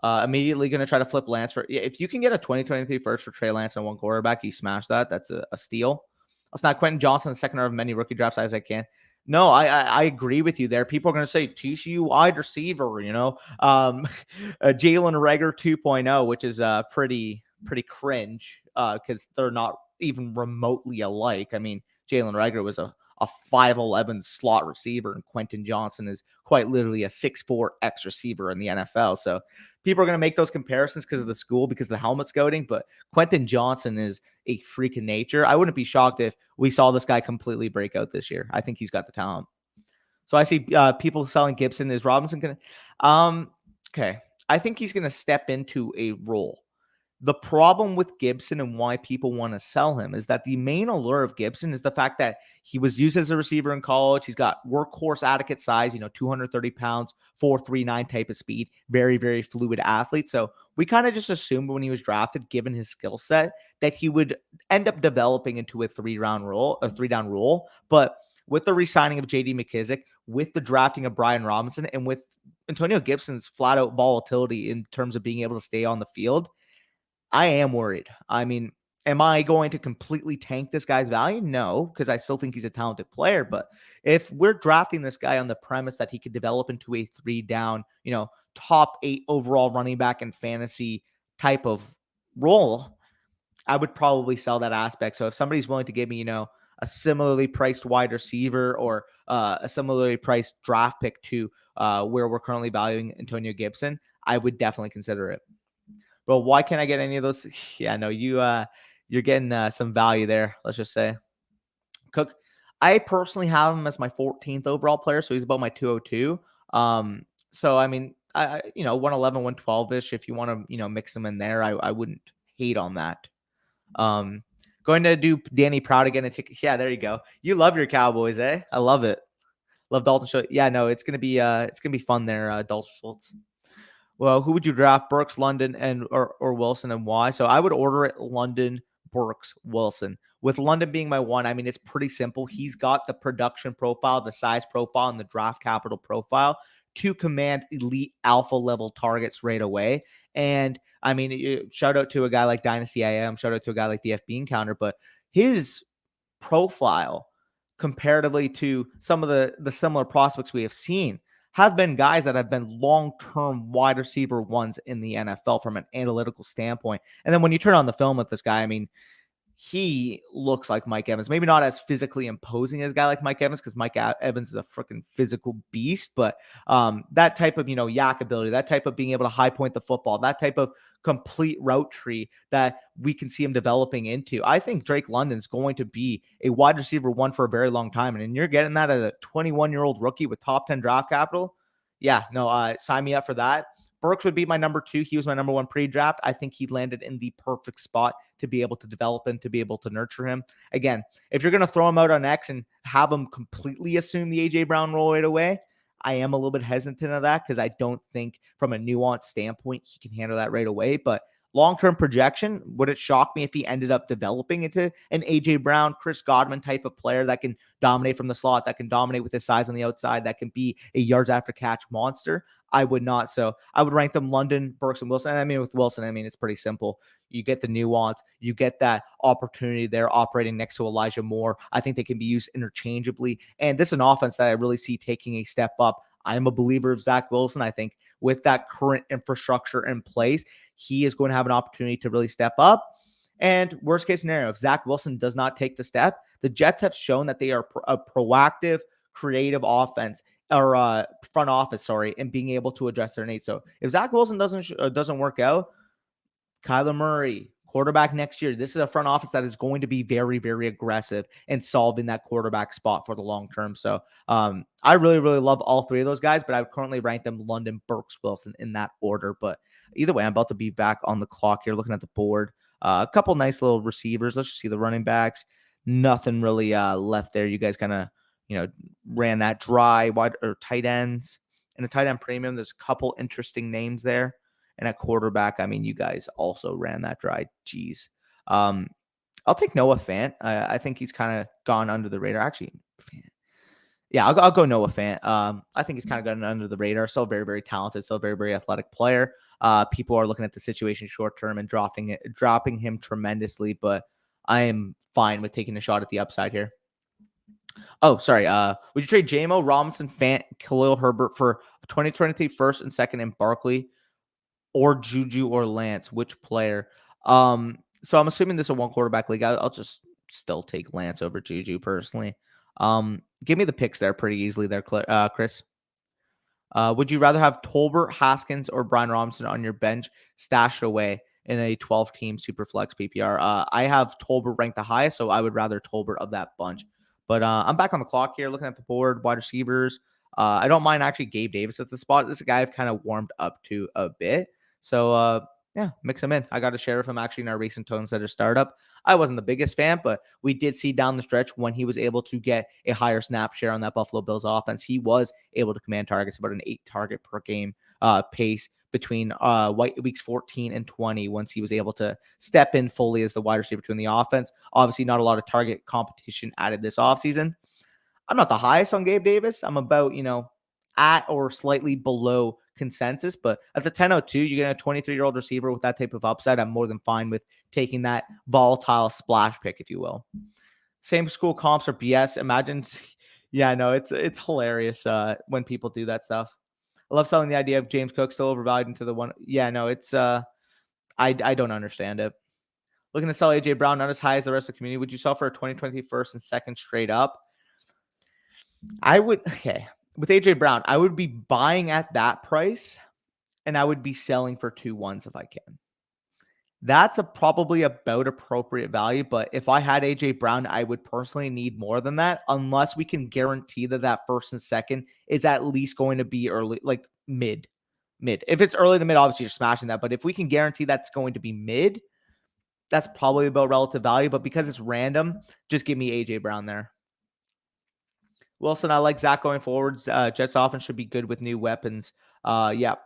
Immediately going to try to flip Lance for. Yeah, if you can get a 2023 first for Trey Lance and one quarterback, you smash that. That's a steal. It's not Quentin Johnson, the second of many rookie drafts as I can. No, I agree with you there. People are going to say TCU wide receiver, Jalen Reagor 2.0, which is pretty cringe because they're not even remotely alike. I mean, Jalen Reagor was a 5'11 slot receiver, and Quentin Johnson is quite literally a 6'4 X receiver in the NFL. So people are going to make those comparisons because of the school, because of the helmet scouting, but Quentin Johnson is a freak of nature. I wouldn't be shocked if we saw this guy completely break out this year. I think he's got the talent. So I see people selling Gibson. Is Robinson going to? Okay. I think he's going to step into a role. The problem with Gibson and why people want to sell him is that the main allure of Gibson is the fact that he was used as a receiver in college. He's got workhorse adequate size, 230 pounds, 4.39 type of speed, very, very fluid athlete. So we kind of just assumed when he was drafted, given his skill set, that he would end up developing into a three-down role. But with the re-signing of J.D. McKissick, with the drafting of Brian Robinson, and with Antonio Gibson's flat-out volatility in terms of being able to stay on the field, I am worried. I mean, am I going to completely tank this guy's value? No, because I still think he's a talented player. But if we're drafting this guy on the premise that he could develop into a 3-down, top 8 overall running back in fantasy type of role, I would probably sell that aspect. So if somebody's willing to give me, a similarly priced wide receiver or a similarly priced draft pick to where we're currently valuing Antonio Gibson, I would definitely consider it. Bro, why can't I get any of those? Yeah, no, you're getting some value there. Let's just say Cook. I personally have him as my 14th overall player, so he's about my 202. So I mean, I 111, 112 ish. If you want to, mix them in there, I wouldn't hate on that. Going to do Danny Proud again and take. Yeah, there you go. You love your Cowboys, eh? I love it. Love Dalton Schultz. Yeah, no, it's gonna be fun there, Dalton Schultz. Well, who would you draft? Burks, London, or Wilson, and why? So I would order it London, Burks, Wilson. With London being my one, I mean, it's pretty simple. He's got the production profile, the size profile, and the draft capital profile to command elite alpha level targets right away. And I mean, shout out to a guy like Dynasty IM, shout out to a guy like the FB Encounter, but his profile comparatively to some of the similar prospects we have seen have been guys that have been long-term wide receiver ones in the NFL from an analytical standpoint. And then when you turn on the film with this guy, I mean, he looks like Mike Evans. Maybe not as physically imposing as a guy like Mike Evans, because Mike Evans is a freaking physical beast. But that type of, yak ability, that type of being able to high point the football, that type of complete route tree that we can see him developing into. I think Drake London's going to be a wide receiver one for a very long time. And you're getting that as a 21-year-old rookie with top 10 draft capital. Yeah, no, sign me up for that. Burks would be my number 2. He was my number 1 pre-draft. I think he landed in the perfect spot to be able to develop him, to be able to nurture him. Again, if you're going to throw him out on X and have him completely assume the A.J. Brown role right away, I am a little bit hesitant of that because I don't think from a nuanced standpoint he can handle that right away. But long-term projection, would it shock me if he ended up developing into an AJ Brown, Chris Godwin type of player that can dominate from the slot, that can dominate with his size on the outside, that can be a yards after catch monster? I would not. So I would rank them London, Burks, and Wilson. I mean, with Wilson, I mean, it's pretty simple. You get the nuance, you get that opportunity there operating next to Elijah Moore. I think they can be used interchangeably. And this is an offense that I really see taking a step up. I'm a believer of Zach Wilson. I think with that current infrastructure in place, he is going to have an opportunity to really step up. And worst case scenario, if Zach Wilson does not take the step, the Jets have shown that they are a proactive, creative offense or front office, sorry, and being able to address their needs. So if Zach Wilson doesn't work out, Kyler Murray, quarterback next year. This is a front office that is going to be very, very aggressive in solving that quarterback spot for the long term. So I really, really love all three of those guys, but I would currently rank them London, Burks, Wilson in that order. But either way, I'm about to be back on the clock here looking at the board. A couple nice little receivers. Let's just see the running backs. Nothing really left there. You guys kind of, ran that dry. Wide or tight ends. In a tight end premium, there's a couple interesting names there. And at quarterback, I mean, you guys also ran that dry. Jeez. I'll take Noah Fant. I think he's kind of gone under the radar. Actually, yeah, I'll go Noah Fant. I think he's kind of gone under the radar. Still very, very talented. Still very, very athletic player. People are looking at the situation short term and dropping him tremendously. But I am fine with taking a shot at the upside here. Oh, sorry. Would you trade JMO, Robinson, Fant, Khalil Herbert for a 2023 first and second in Barkley? Or Juju or Lance, which player? So I'm assuming this is a one quarterback league. I'll just still take Lance over Juju personally. Give me the picks there pretty easily there, Chris. Would you rather have Tolbert, Haskins, or Brian Robinson on your bench stashed away in a 12-team superflex PPR? I have Tolbert ranked the highest, so I would rather Tolbert of that bunch. But I'm back on the clock here, looking at the board, wide receivers. I don't mind actually Gabe Davis at the spot. This is a guy I've kind of warmed up to a bit. So, yeah, mix him in. I got to share with him actually in our recent Tone Setter startup. I wasn't the biggest fan, but we did see down the stretch when he was able to get a higher snap share on that Buffalo Bills offense, he was able to command targets, about an 8 target per game pace between weeks 14 and 20 once he was able to step in fully as the wide receiver between the offense. Obviously, not a lot of target competition added this offseason. I'm not the highest on Gabe Davis. I'm about, at or slightly below consensus, but at the 1002, you get a 23-year-old receiver with that type of upside. I'm more than fine with taking that volatile splash pick, if you will. Same school comps are BS. Imagine, yeah, no, it's hilarious when people do that stuff. I love selling the idea of James Cook still overvalued into the one. Yeah, no, it's I don't understand it. Looking to sell AJ Brown, not as high as the rest of the community. Would you sell for a 2020 first and second straight up? I would. Okay. With AJ Brown, I would be buying at that price and I would be selling for 2 1s if I can. That's probably about appropriate value. But if I had AJ Brown, I would personally need more than that unless we can guarantee that first and second is at least going to be early, like mid. If it's early to mid, obviously you're smashing that. But if we can guarantee that's going to be mid, that's probably about relative value. But because it's random, just give me AJ Brown there. Wilson, I like Zach going forwards. Jets offense should be good with new weapons. Yeah.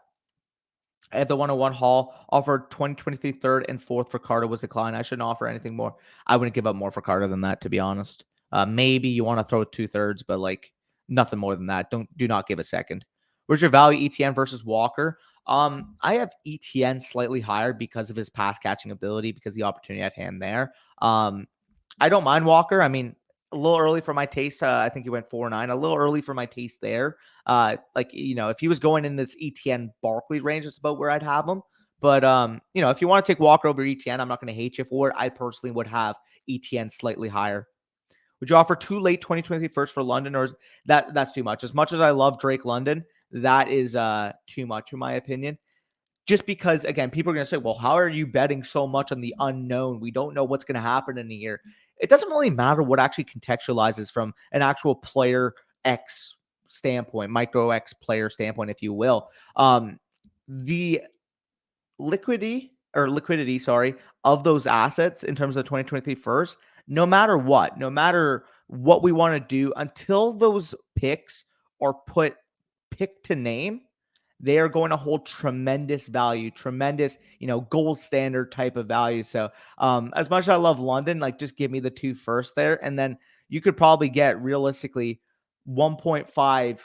I have the 101 haul. Offered 2023 third and fourth for Carter was declined. I shouldn't offer anything more. I wouldn't give up more for Carter than that, to be honest. Maybe you want to throw 2/3, but like nothing more than that. Do not give a second. Where's your value, ETN versus Walker? I have ETN slightly higher because of his pass catching ability, because the opportunity at hand there. I don't mind Walker. I mean, a little early for my taste. I think he went 4-9. A little early for my taste there. If he was going in this ETN Barkley range, it's about where I'd have him. But if you want to take Walker over ETN, I'm not going to hate you for it. I personally would have ETN slightly higher. Would you offer 2 late 2023 first for London, or is that's too much? As much as I love Drake London, that is too much in my opinion. Just because, again, people are going to say, well, how are you betting so much on the unknown? We don't know what's going to happen in a year. It doesn't really matter what actually contextualizes from an actual player X standpoint, micro X player standpoint, if you will. The liquidity of those assets in terms of 2023 first, no matter what we want to do, until those picks are put pick to name, they are going to hold tremendous value, tremendous, gold standard type of value. So as much as I love London, like just give me the 2 first there. And then you could probably get realistically 1.5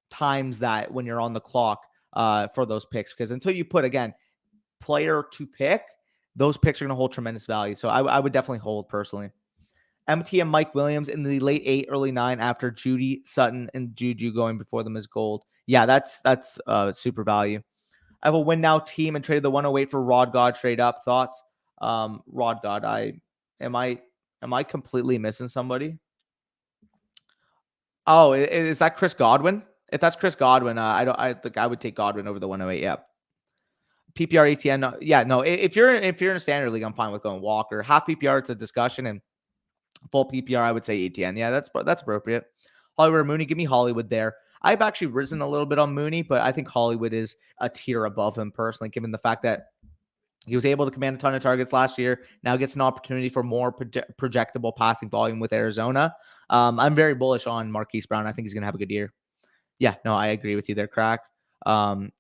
times that when you're on the clock for those picks. Because until you put, again, player to pick, those picks are going to hold tremendous value. So I would definitely hold personally. MT and Mike Williams in the late 8, early 9 after Judy, Sutton, and Juju going before them as gold. Yeah, that's super value. I have a win now team and traded the 108 for Rod God straight up. Thoughts? Rod God, am I completely missing somebody? Oh, is that Chris Godwin? If that's Chris Godwin, I think I would take Godwin over the 108. Yeah. PPR ATN. Yeah, no. If you're in a standard league, I'm fine with going Walker. Half PPR, it's a discussion, and full PPR, I would say ATN. Yeah, that's appropriate. Hollywood or Mooney, give me Hollywood there. I've actually risen a little bit on Mooney, but I think Hollywood is a tier above him personally, given the fact that he was able to command a ton of targets last year. Now gets an opportunity for more projectable passing volume with Arizona. I'm very bullish on Marquis Brown. I think he's going to have a good year. Yeah, no, I agree with you there, Crack.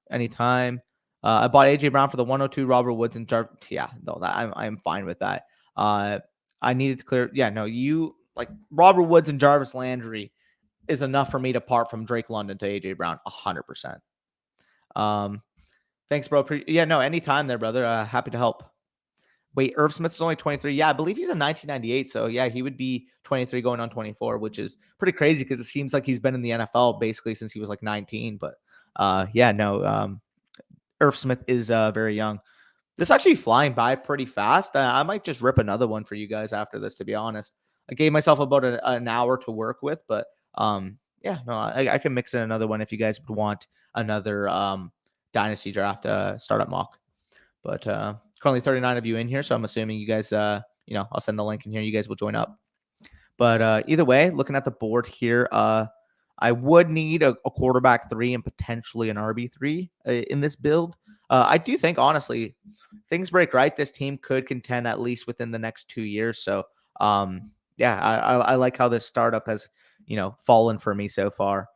Anytime. I bought AJ Brown for the 102, Robert Woods and Jarvis. Yeah, no, I'm fine with that. I needed to clear. Yeah, no, you like Robert Woods and Jarvis Landry is enough for me to part from Drake London to AJ Brown 100%. Thanks, bro. Yeah, no, anytime there, brother. Happy to help. Wait, Irv Smith's only 23. Yeah, I believe he's a 1998. So yeah, he would be 23 going on 24, which is pretty crazy because it seems like he's been in the NFL basically since he was like 19. But yeah, no, Irv Smith is very young. This is actually flying by pretty fast. I might just rip another one for you guys after this, to be honest. I gave myself about an hour to work with, but yeah, no, I can mix in another one if you guys would want another Dynasty draft startup mock. But currently 39 of you in here, so I'm assuming you guys, I'll send the link in here. You guys will join up. But either way, looking at the board here, I would need a quarterback 3 and potentially an RB3 in this build. I do think, honestly, things break right. This team could contend at least within the next 2 years. So, yeah, I like how this startup has, fallen for me so far.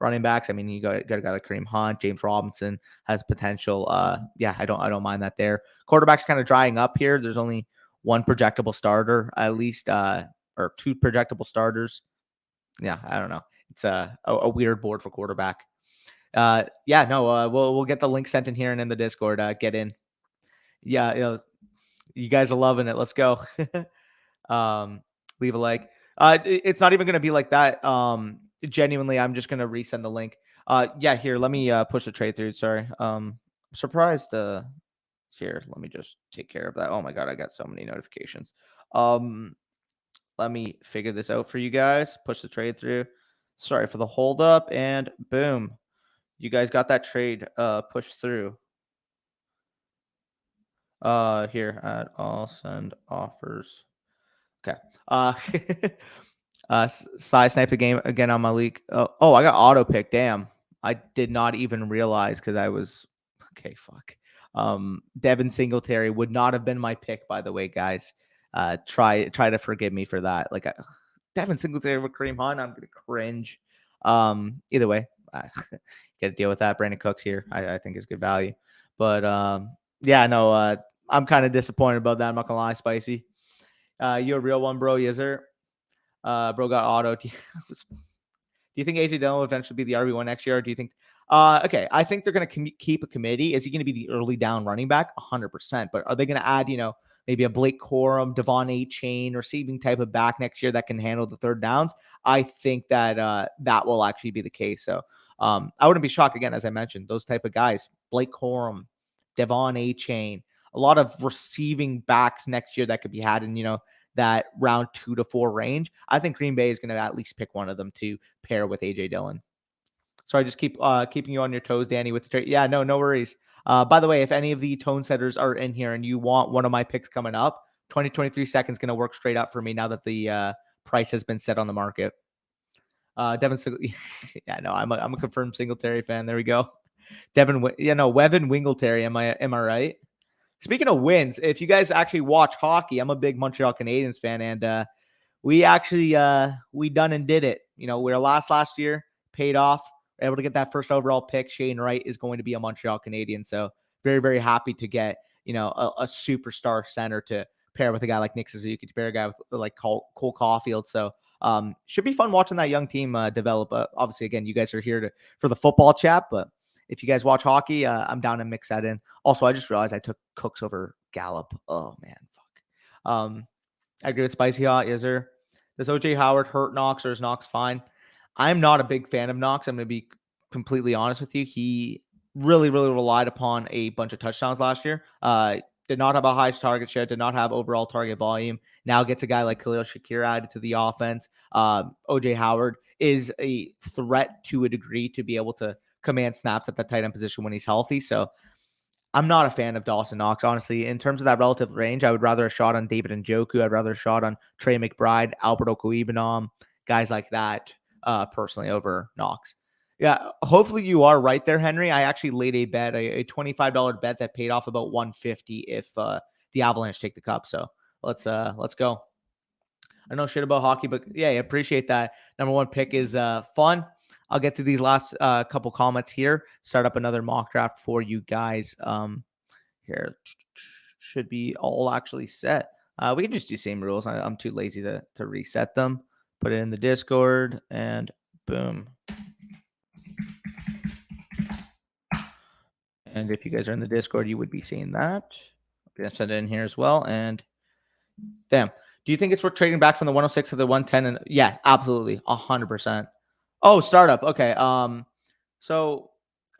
Running backs, I mean, you got a guy like Kareem Hunt, James Robinson has potential. Yeah, I don't mind that there. Quarterbacks kind of drying up here. There's only one projectable starter, at least, or 2 projectable starters. Yeah, I don't know. It's a weird board for quarterback. Yeah, no, we'll get the link sent in here and in the Discord. Get in. Yeah, you guys are loving it. Let's go. Leave a like. It's not even gonna be like that. Genuinely, I'm just gonna resend the link. Yeah, here, let me push the trade through. Sorry. Surprised. Here, let me just take care of that. Oh my god, I got so many notifications. Let me figure this out for you guys. Push the trade through. Sorry for the hold up, and boom, you guys got that trade pushed through. Here at all send offers. Okay. Size snipe the game again on my leak. Oh, I got auto pick. Damn, I did not even realize because I was okay. Fuck. Devin Singletary would not have been my pick, by the way, guys. Try to forgive me for that. Like Devin Singletary with Kareem Hunt, I'm gonna cringe. Either way, got to deal with that. Brandon Cooks here, I think is good value, but yeah, no, I'm kind of disappointed about that. I'm not gonna lie, Spicy. You a real one, bro? Yes, sir. Bro got auto. Do you think AJ Dillon will eventually be the RB1 next year? Or do you think? Okay, I think they're going to keep a committee. Is he going to be the early down running back? 100%. But are they going to add, maybe a Blake Corum, Devon A-Chain receiving type of back next year that can handle the third downs? I think that that will actually be the case. So I wouldn't be shocked, again, as I mentioned, those type of guys, Blake Corum, Devon A-Chain, a lot of receiving backs next year that could be had in, that round 2 to 4 range. I think Green Bay is going to at least pick one of them to pair with AJ Dillon. So I just keep keeping you on your toes, Danny, with the trade. Yeah, no worries. By the way, if any of the tone setters are in here and you want one of my picks coming up, 2023 seconds going to work straight up for me now that the price has been set on the market. Devin, yeah, no, I'm a confirmed Singletary fan. There we go. Devin, Wevin Wingletary. Am I right? Speaking of wins, if you guys actually watch hockey, I'm a big Montreal Canadiens fan, and we actually we done and did it. We were last year, paid off. able to get that first overall pick. Shane Wright is going to be a Montreal Canadian. So very, very happy to get, a superstar center to pair with a guy like Nick Suzuki, to pair a guy with like Cole Caulfield. So should be fun watching that young team develop. Obviously, again, you guys are here for the football chat, but if you guys watch hockey, I'm down to mix that in. Also, I just realized I took Cooks over Gallup. Oh man, fuck. I agree with Spicy Hot. Is there? Does OJ Howard hurt Knox, or is Knox fine? I'm not a big fan of Knox. I'm going to be completely honest with you. He really, really relied upon a bunch of touchdowns last year. Did not have a high target share, did not have overall target volume. Now gets a guy like Khalil Shakir added to the offense. OJ Howard is a threat to a degree to be able to command snaps at the tight end position when he's healthy. So I'm not a fan of Dawson Knox, honestly. In terms of that relative range, I would rather a shot on David Njoku. I'd rather a shot on Trey McBride, Albert Okwuegbunam, guys like that, personally, over Knox. Yeah, hopefully you are right there, Henry. I actually laid a bet, a $25 bet that paid off about $150 if the Avalanche take the cup. So let's go. I don't know shit about hockey, but yeah, I appreciate that. Number one pick is fun. I'll get to these last couple comments here. Start up another mock draft for you guys. Here should be all actually set. We can just do same rules. I'm too lazy to reset them. Put it in the Discord and boom. And if you guys are in the Discord, you would be seeing that. I'm gonna set it in here as well. And damn. Do you think it's worth trading back from the 106 to the 110? And yeah, absolutely, 100%. Oh, startup. Okay. So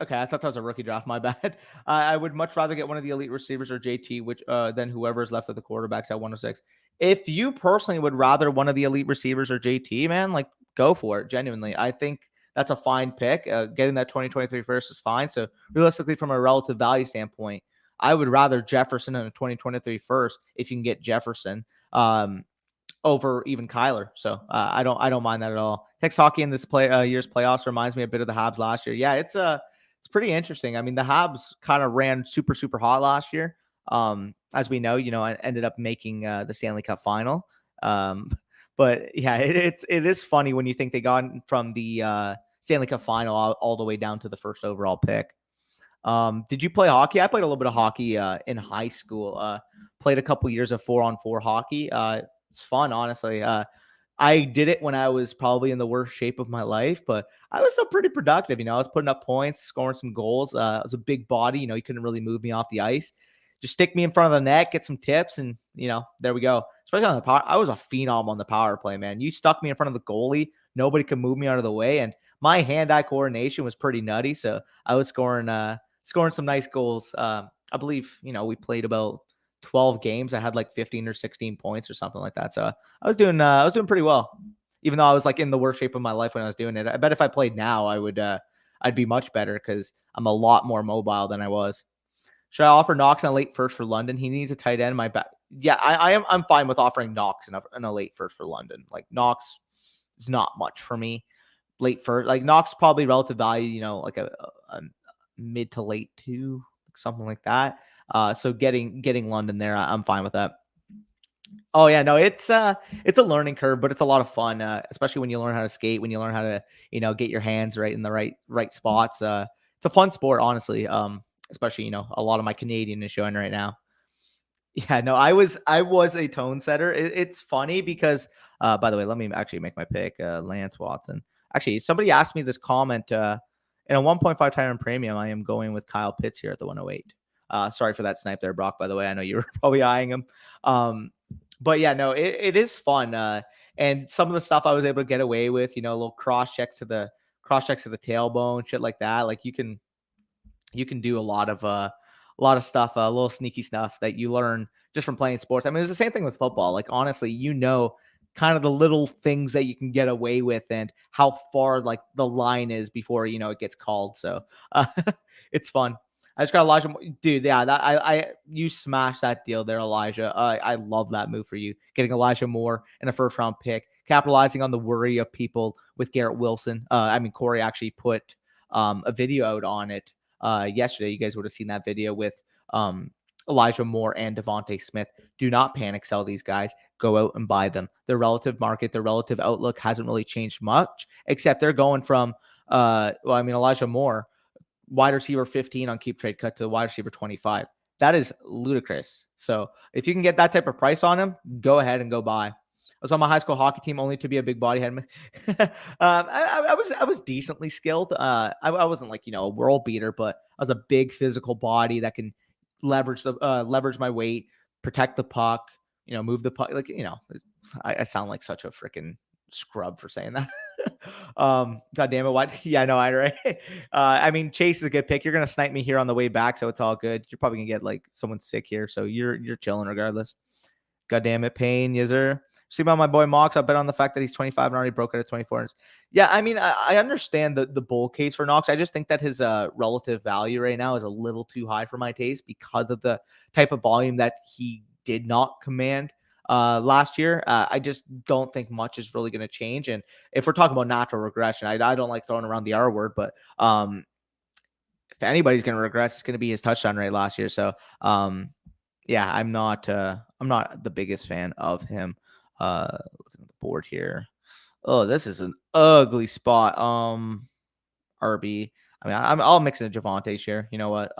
okay, I thought that was a rookie draft. My bad. I would much rather get one of the elite receivers or JT, which than whoever is left of the quarterbacks at 106. If you personally would rather one of the elite receivers or JT, man, like go for it. Genuinely, I think that's a fine pick. Getting that 2023 first is fine. So realistically, from a relative value standpoint, I would rather Jefferson in a 2023 first if you can get Jefferson. Over even Kyler. So I don't mind that at all. Tex hockey in this year's playoffs reminds me a bit of the Habs last year. Yeah, it's pretty interesting. I mean, the Habs kind of ran super, super hot last year. As we know, I ended up making the Stanley Cup final. But yeah, it is funny when you think they got from the Stanley Cup final all the way down to the first overall pick. Did you play hockey? I played a little bit of hockey in high school. Played a couple years of 4-on-4 hockey. It's fun, honestly. I did it when I was probably in the worst shape of my life, but I was still pretty productive. I was putting up points, scoring some goals. I was a big body. You couldn't really move me off the ice. Just stick me in front of the net, get some tips, and there we go. Especially on the power, I was a phenom on the power play, man. You stuck me in front of the goalie, nobody could move me out of the way, and my hand-eye coordination was pretty nutty. So I was scoring some nice goals. I believe we played about 12 games. I had like 15 or 16 points or something like that. So I was doing pretty well, even though I was like in the worst shape of my life when I was doing it. I bet if I played now, I'd be much better because I'm a lot more mobile than I was. Should I offer Knox in a late first for London? He needs a tight end. Yeah, I'm fine with offering Knox in a late first for London. Like Knox is not much for me. Late first, like Knox probably relative value, like a mid to late two, something like that. So getting London there, I'm fine with that. Oh yeah, no, it's a learning curve, but it's a lot of fun, especially when you learn how to skate, when you learn how to get your hands right in the right spots. It's a fun sport, honestly. Especially a lot of my Canadian is showing right now. Yeah, no, I was a tone setter. It's funny because, by the way, let me actually make my pick. Lance Watson. Actually, somebody asked me this comment. In a 1.5 Tyrant premium, I am going with Kyle Pitts here at the 108. Sorry for that snipe there, Brock, by the way. I know you were probably eyeing him. But yeah, no, it is fun. And some of the stuff I was able to get away with, little cross checks to the tailbone, shit like that. Like you can do a lot of stuff, a little sneaky stuff that you learn just from playing sports. I mean, it's the same thing with football. Like honestly, kind of the little things that you can get away with and how far like the line is before it gets called. So it's fun. I just got Elijah, dude. Yeah, you smashed that deal there, Elijah. I love that move for you, getting Elijah Moore in a first round pick, capitalizing on the worry of people with Garrett Wilson. Corey actually put a video out on it yesterday. You guys would have seen that video with Elijah Moore and Devontae Smith. Do not panic sell these guys. Go out and buy them. Their relative market, their relative outlook hasn't really changed much, except they're going from Elijah Moore, wide receiver 15 on Keep Trade cut to wide receiver 25. That is ludicrous. So if you can get that type of price on him, go ahead and go buy. I was on my high school hockey team only to be a big body head. I was decently skilled. I wasn't like, a world beater, but I was a big physical body that can leverage my weight, protect the puck, move the puck. I sound like such a freaking scrub for saying that. God damn it. Why? Yeah, I know. Right. Chase is a good pick. You're going to snipe me here on the way back. So it's all good. You're probably gonna get like someone sick here. So you're chilling regardless. God damn it. Payne. Yes, sir. See about my boy Mox. I bet on the fact that he's 25 and already broke it at 24. Yeah. I understand the bull case for Knox. I just think that his relative value right now is a little too high for my taste because of the type of volume that he did not command last year. I just don't think much is really going to change. And if we're talking about natural regression, I don't like throwing around the R word, but if anybody's going to regress, it's going to be his touchdown rate last year. So yeah, I'm not the biggest fan of him. Looking at the board here. Oh, this is an ugly spot. RB. I'll mix in a Javonte share. You know what?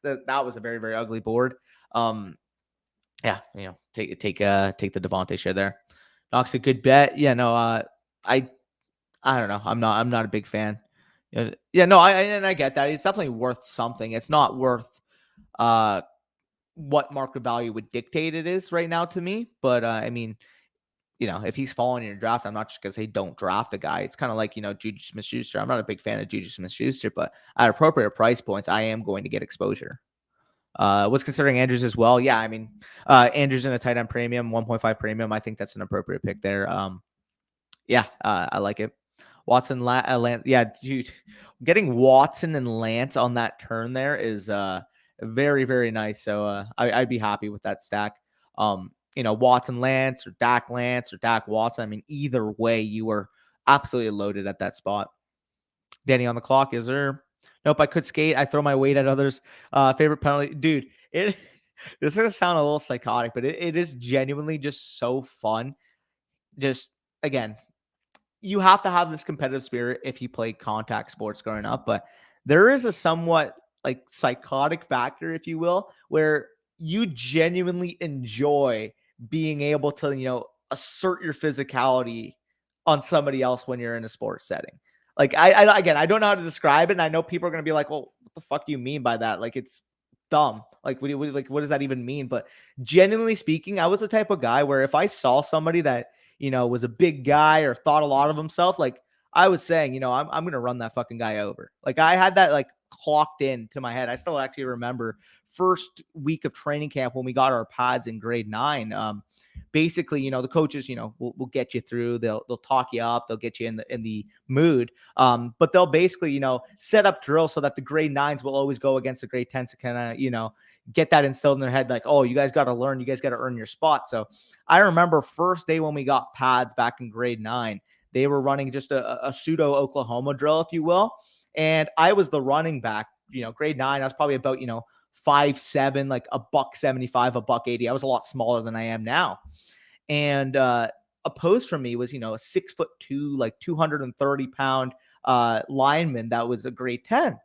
That was a very, very ugly board. Yeah, take the Devontae share there. Knox a good bet. Yeah, no, I don't know. I'm not a big fan. Yeah, no, I get that. It's definitely worth something. It's not worth what market value would dictate it is right now to me. But if he's falling in your draft, I'm not just gonna say don't draft the guy. It's kind of like Juju Smith-Schuster. I'm not a big fan of Juju Smith-Schuster, but at appropriate price points, I am going to get exposure. Was considering Andrews as well. Yeah, Andrews in a tight end premium, 1.5 premium. I think that's an appropriate pick there. I like it. Watson, Lance. Yeah, dude, getting Watson and Lance on that turn there is very, very nice. So I'd be happy with that stack. Watson Lance or Dak Watson. Either way, you are absolutely loaded at that spot. Danny on the clock. Is there? Nope, I could skate. I throw my weight at others. Favorite penalty, dude. This is gonna sound a little psychotic, but it is genuinely just so fun. Just again, you have to have this competitive spirit if you play contact sports growing up, but there is a somewhat like psychotic factor, if you will, where you genuinely enjoy being able to, assert your physicality on somebody else when you're in a sports setting. Like I don't know how to describe it. And I know people are going to be like, well, what the fuck do you mean by that? Like, it's dumb. Like, what does that even mean? But genuinely speaking, I was the type of guy where if I saw somebody that, was a big guy or thought a lot of himself, like I was saying, I'm going to run that fucking guy over. Like I had that like clocked in to my head. I still actually remember first week of training camp when we got our pads in grade 9. Basically, the coaches, will get you through. They'll talk you up. They'll get you in the mood. But they'll basically, set up drills so that the grade 9s will always go against the grade 10s to kind of, get that instilled in their head. Like, oh, you guys got to learn. You guys got to earn your spot. So I remember first day when we got pads back in grade 9, they were running just a pseudo Oklahoma drill, if you will. And I was the running back, grade 9. I was probably about, 5'7", like $175, $180. I was a lot smaller than I am now. And opposed from me was, a 6'2", like 230-pound lineman that was a grade 10.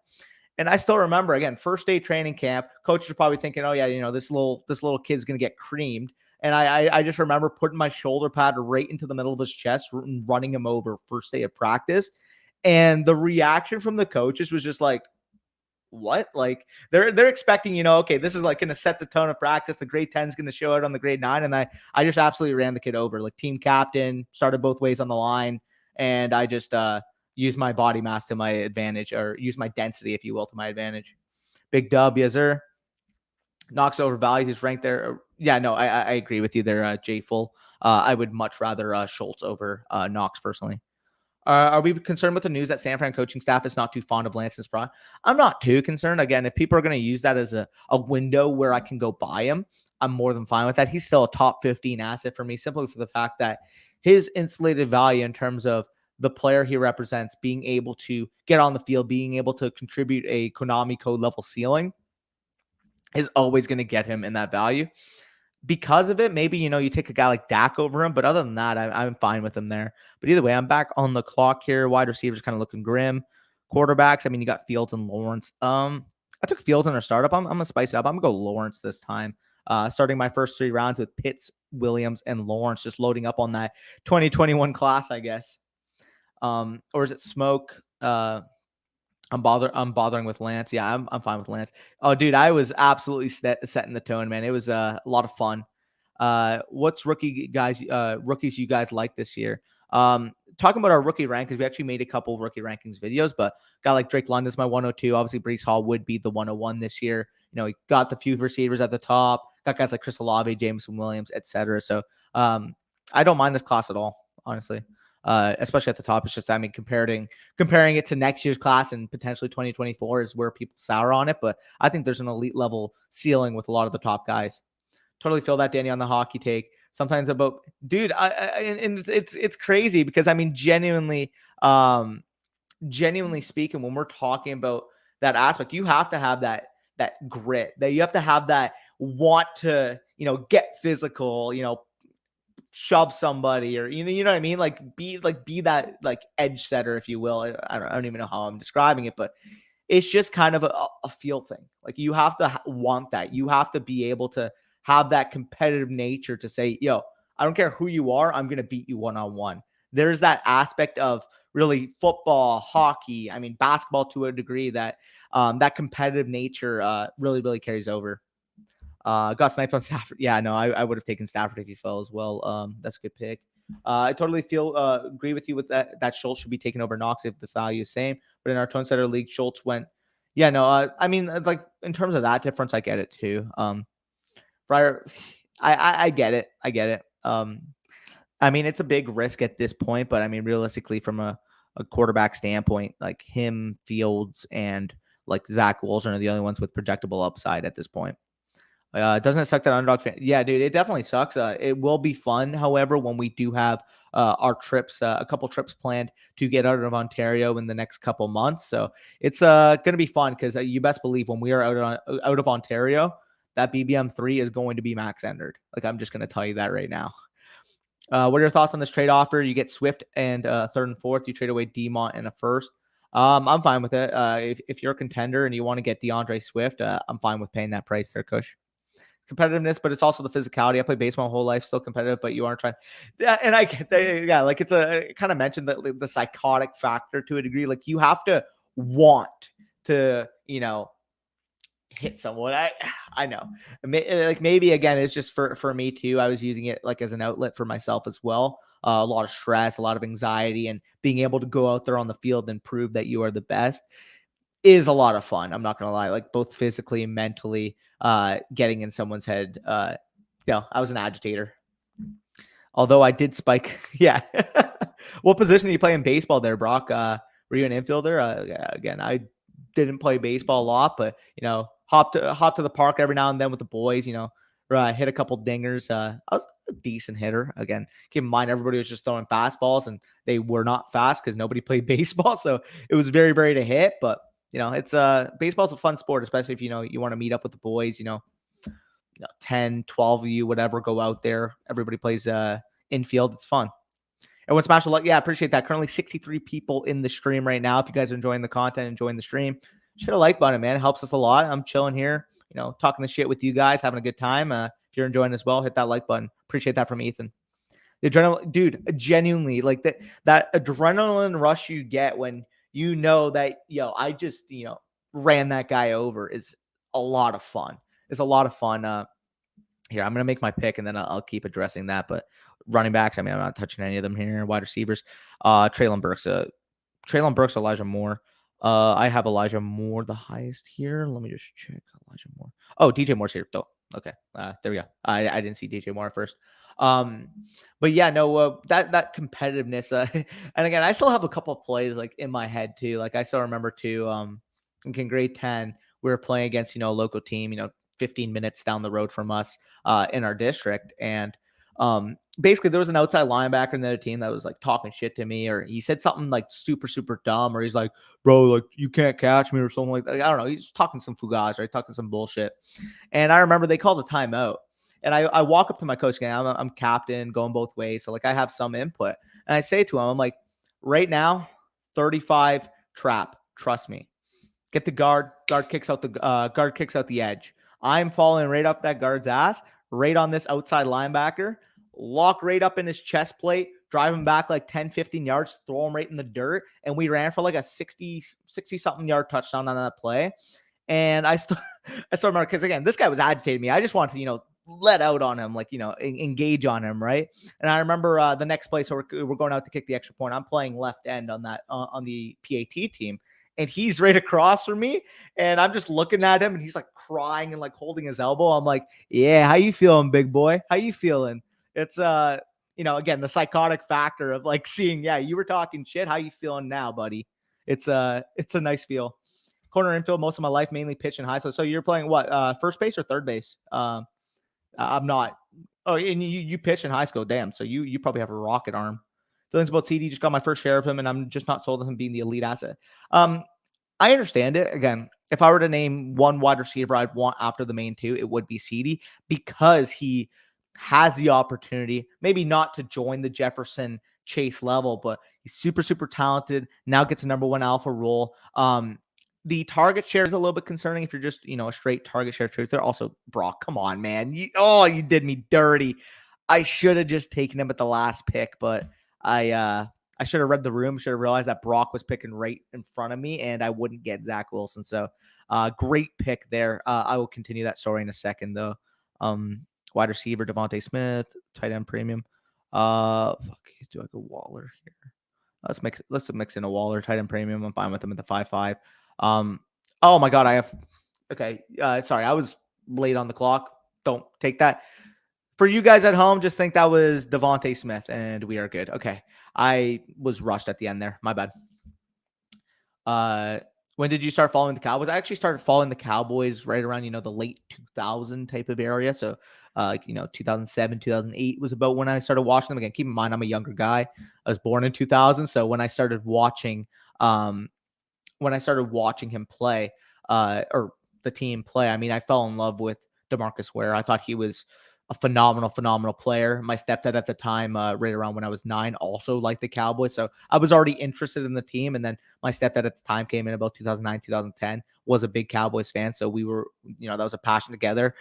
And I still remember, again, first day training camp, coaches are probably thinking, oh yeah, this little kid's gonna get creamed. And I just remember putting my shoulder pad right into the middle of his chest and running him over first day of practice. And the reaction from the coaches was just like, what? Like they're expecting, okay, this is like going to set the tone of practice. The grade 10 is going to show it on the grade 9. And I just absolutely ran the kid over, like team captain, started both ways on the line. And I just used my body mass to my advantage, or use my density, if you will, to my advantage. Big dub, yes, sir. Knox overvalued. He's ranked there. Yeah, no, I agree with you there, J Full. I would much rather Schultz over Knox personally. Are we concerned with the news that San Fran coaching staff is not too fond of Lance's product? I'm not too concerned. Again, if people are going to use that as a window where I can go buy him, I'm more than fine with that. He's still a top 15 asset for me, simply for the fact that his insulated value in terms of the player he represents, being able to get on the field, being able to contribute a Konami code level ceiling, is always going to get him in that value. Because of it, maybe, you take a guy like Dak over him. But other than that, I'm fine with him there. But either way, I'm back on the clock here. Wide receivers kind of looking grim. Quarterbacks, I mean, you got Fields and Lawrence. I took Fields in our startup. I'm gonna spice it up. I'm gonna go Lawrence this time. Starting my first 3 rounds with Pitts, Williams, and Lawrence, just loading up on that 2021 class, I guess. Or is it Smoke? I'm bothering with Lance. Yeah, I'm fine with Lance. Oh, dude, I was absolutely setting the tone, man. It was a lot of fun. What's rookies you guys like this year? Talking about our rookie rankings, we actually made a couple rookie rankings videos, but guy like Drake London's my 102. Obviously, Brees Hall would be the 101 this year. You know, he got the few receivers at the top, got guys like Chris Olave, Jameson Williams, etc. So I don't mind this class at all, honestly. Especially at the top. It's just, I mean, comparing it to next year's class and potentially 2024 is where people sour on it. But I think there's an elite level ceiling with a lot of the top guys. Totally feel that, Danny, on the hockey take. Sometimes about, dude, and it's crazy because I mean, genuinely speaking, when we're talking about that aspect, you have to have that grit, that you have to have that want to, get physical, shove somebody, or you know what I mean, be that edge setter, if you will. I don't even know how I'm describing it, but it's just kind of a feel thing. Like, you have to want that. You have to be able to have that competitive nature to say, yo, I don't care who you are, I'm going to beat you one-on-one. There's that aspect of really football, hockey, I mean, basketball to a degree, that that competitive nature really, really carries over. Got sniped on Stafford. Yeah, no, I would have taken Stafford if he fell as well. That's a good pick. I totally agree with you with that. That Schultz should be taken over Knox if the value is same. But in our Tone Setter League, Schultz went. Yeah, no. I mean, like, in terms of that difference, I get it too. Fryer, I get it. I get it. I mean, it's a big risk at this point, but I mean, realistically, from a quarterback standpoint, like him, Fields, and like Zach Wilson are the only ones with projectable upside at this point. Doesn't it suck that underdog fan? Yeah, dude, it definitely sucks. It will be fun, however, when we do have our trips, a couple trips planned to get out of Ontario in the next couple months. So it's going to be fun because you best believe when we are out of Ontario, that BBM3 is going to be max entered. Like, I'm just going to tell you that right now. What are your thoughts on this trade offer? You get Swift and third and fourth. You trade away Demont and a first. I'm fine with it. If you're a contender and you want to get DeAndre Swift, I'm fine with paying that price there, Kush. Competitiveness, but it's also the physicality. I played baseball my whole life, still competitive, but you aren't trying. Yeah, and I get that. Yeah, like, it's kind of mentioned that the psychotic factor to a degree. Like, you have to want to, hit someone. I know. Like, maybe again, it's just for me too. I was using it like as an outlet for myself as well. A lot of stress, a lot of anxiety, and being able to go out there on the field and prove that you are the best is a lot of fun. I'm not gonna lie, like, both physically and mentally, getting in someone's head. I was an agitator. Although I did spike. Yeah. What position do you play in baseball there, Brock? Were you an infielder? Again, I didn't play baseball a lot, but hop to the park every now and then with the boys. Hit a couple dingers. I was a decent hitter. Again, keep in mind, everybody was just throwing fastballs, and they were not fast because nobody played baseball. So it was very, very to hit. But it's baseball's a fun sport, especially if you want to meet up with the boys. 10, 12 of you, whatever, go out there. Everybody plays infield. It's fun. Everyone smash a like. Yeah, I appreciate that. Currently 63 people in the stream right now. If you guys are enjoying the content, enjoying the stream, hit a like button, man. It helps us a lot. I'm chilling here, talking the shit with you guys, having a good time. If you're enjoying as well, hit that like button. Appreciate that from Ethan. The adrenaline, dude, genuinely, like that adrenaline rush you get when you know that, I just, ran that guy over is a lot of fun. It's a lot of fun. Here, I'm going to make my pick, and then I'll keep addressing that. But running backs, I mean, I'm not touching any of them here. Wide receivers, Treylon Burks, Elijah Moore. I have Elijah Moore the highest here. Let me just check Elijah Moore. Oh, DJ Moore's here. Oh, okay. There we go. I didn't see DJ Moore first. But yeah, no, that competitiveness. And again, I still have a couple of plays like in my head too. Like, I still remember too. In grade 10, we were playing against a local team. 15 minutes down the road from us in our district, and basically there was an outside linebacker in the other team that was like talking shit to me, or he said something like super, super dumb, or he's like, bro, like, you can't catch me, or something like that. I don't know. He's talking some fugaz, right? Talking some bullshit. And I remember they called a timeout, and I walk up to my coach again. I'm captain, going both ways. So like, I have some input, and I say to him, I'm like, right now, 35 trap, Trust me. Get the guard. Guard kicks out the edge. I'm falling right off that guard's ass, right on this outside linebacker. Lock right up in his chest plate, drive him back like 10, 15 yards, throw him right in the dirt. And we ran for like a 60 something yard touchdown on that play. And I still remember, because again, this guy was agitating me. I just wanted to, let out on him, like, engage on him, right? And I remember the next play, so we're going out to kick the extra point. I'm playing left end on that on the PAT team, and he's right across from me, and I'm just looking at him, and he's like crying and like holding his elbow. I'm like, yeah, how you feeling, big boy? How you feeling? It's again, the psychotic factor of like seeing, yeah, you were talking shit. How you feeling now, buddy? It's a nice feel. Corner infield most of my life, mainly pitch in high school. So you're playing what? First base or third base? I'm not. Oh, and you pitch in high school. Damn. So you probably have a rocket arm. Feelings about CD, just got my first share of him, and I'm just not sold on him being the elite asset. I understand it. Again, if I were to name one wide receiver I'd want after the main two, it would be CD, because he has the opportunity, maybe not to join the Jefferson Chase level, but he's super, super talented. Now gets a number one alpha role. The target share is a little bit concerning if you're just, a straight target share truther. Also, Brock, come on, man. You did me dirty. I should have just taken him at the last pick, but I should have read the room, should have realized that Brock was picking right in front of me, and I wouldn't get Zach Wilson. So great pick there. I will continue that story in a second, though. Wide receiver, Devontae Smith, tight end premium. Do I go Waller here? Let's mix in a Waller, tight end premium. I'm fine with him at the 5.5. Oh my God, I have. Okay, sorry, I was late on the clock. Don't take that. For you guys at home, just think that was Devontae Smith, and we are good. Okay, I was rushed at the end there. My bad. When did you start following the Cowboys? I actually started following the Cowboys right around, the late 2000 type of area. So, 2007, 2008 was about when I started watching them. Again, keep in mind, I'm a younger guy. I was born in 2000. So when I started watching, him play, or the team play, I mean, I fell in love with DeMarcus Ware. I thought he was a phenomenal player. My stepdad at the time, right around when I was 9, also liked the Cowboys. So I was already interested in the team. And then my stepdad at the time came in about 2009, 2010, was a big Cowboys fan. So we were, that was a passion together.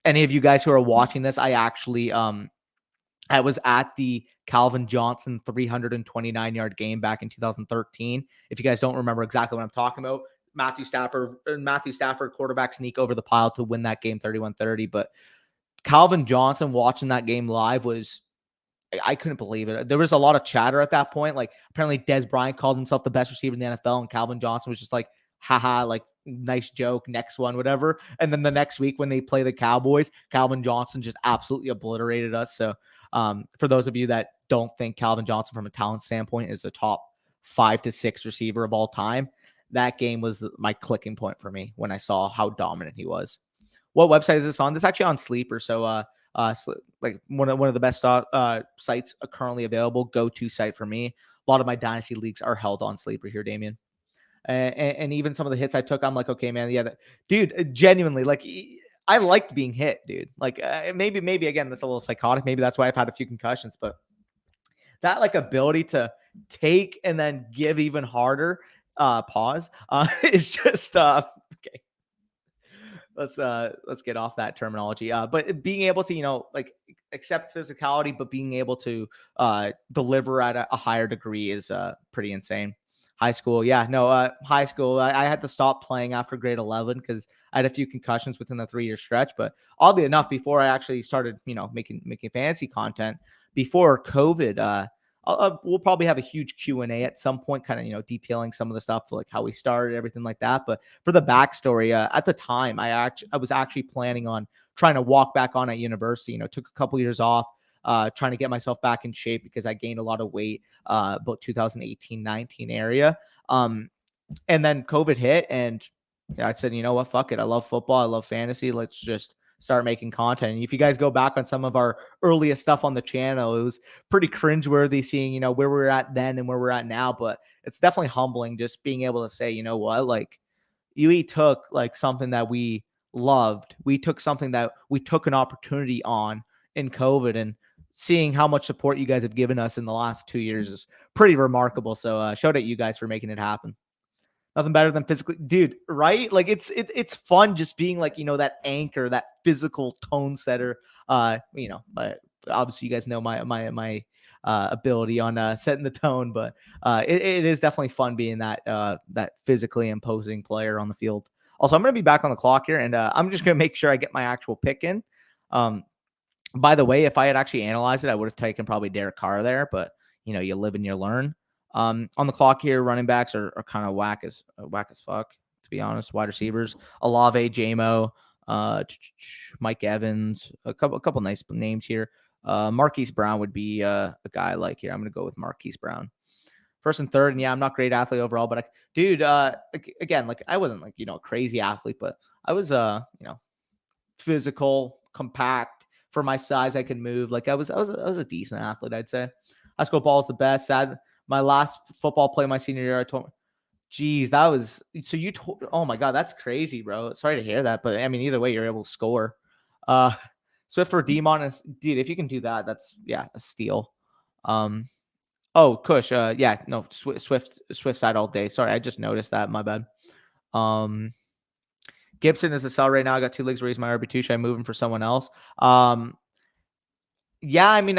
Any of you guys who are watching this, I actually, I was at the Calvin Johnson 329-yard game back in 2013. If you guys don't remember exactly what I'm talking about, Matthew Stafford quarterback sneak over the pile to win that game 31-30. But Calvin Johnson watching that game live I couldn't believe it. There was a lot of chatter at that point. Like, apparently Dez Bryant called himself the best receiver in the NFL, and Calvin Johnson was just like, haha, like, nice joke, next one, whatever. And then the next week when they play the Cowboys, Calvin Johnson just absolutely obliterated us. So for those of you that don't think Calvin Johnson from a talent standpoint is a top 5 to 6 receiver of all time, that game was my clicking point for me when I saw how dominant he was. What website is this on? This is actually on Sleeper. So like one of the best sites currently available, go-to site for me. A lot of my dynasty leagues are held on Sleeper here, Damien. And even some of the hits I took, I'm like, okay, man, yeah, dude, genuinely, like, I liked being hit, dude. Like, maybe again, that's a little psychotic. Maybe that's why I've had a few concussions, but that like ability to take and then give even harder, is just okay. Let's get off that terminology. But being able to, like, accept physicality, but being able to deliver at a higher degree is pretty insane. High school, yeah, no, high school. I had to stop playing after grade 11 because I had a few concussions within the 3-year stretch. But oddly enough, before I actually started, making fantasy content before COVID, we'll probably have a huge Q&A at some point, kind of, detailing some of the stuff, like how we started, everything like that. But for the backstory, at the time, I was actually planning on trying to walk back on at university. Took a couple years off, trying to get myself back in shape because I gained a lot of weight about 2018-19 area. And then COVID hit, and I said, you know what, fuck it. I love football. I love fantasy. Let's just start making content. And if you guys go back on some of our earliest stuff on the channel, it was pretty cringeworthy seeing, where we were at then and where we're at now. But it's definitely humbling just being able to say, you know what, like, we took like something that we loved. We took something that we took an opportunity on in COVID, and seeing how much support you guys have given us in the last 2 years is pretty remarkable. So shout out you guys for making it happen. Nothing better than physically, dude, right? Like it's fun just being like, that anchor, that physical tone setter. But obviously you guys know my ability on setting the tone, but it is definitely fun being that physically imposing player on the field. Also, I'm gonna be back on the clock here, and I'm just gonna make sure I get my actual pick in. Um, by the way, if I had actually analyzed it, I would have taken probably Derek Carr there, but you live and you learn. On the clock here, running backs are kind of whack as fuck, to be honest. Wide receivers, Olave, JMO, Mike Evans, a couple nice names here. Marquis Brown would be a guy I like here. I'm gonna go with Marquise Brown. First and third, and yeah, I'm not a great athlete overall, but dude, again, like I wasn't like a crazy athlete, but I was physical, compact for my size. I could move. Like I was a decent athlete, I'd say. High school ball is the best. Sad. My last football play my senior year, I told. Geez, that was so you told. Oh my god, that's crazy, bro. Sorry to hear that, but I mean, either way, you're able to score. Uh, Swift for Demon is, dude. If you can do that, that's a steal. Um, oh, Kush. Yeah, no, Swift side all day. Sorry, I just noticed that. My bad. Um, Gibson is a sell right now. I got 2 leagues raised my RB2. Should I move him for someone else? Yeah, I mean,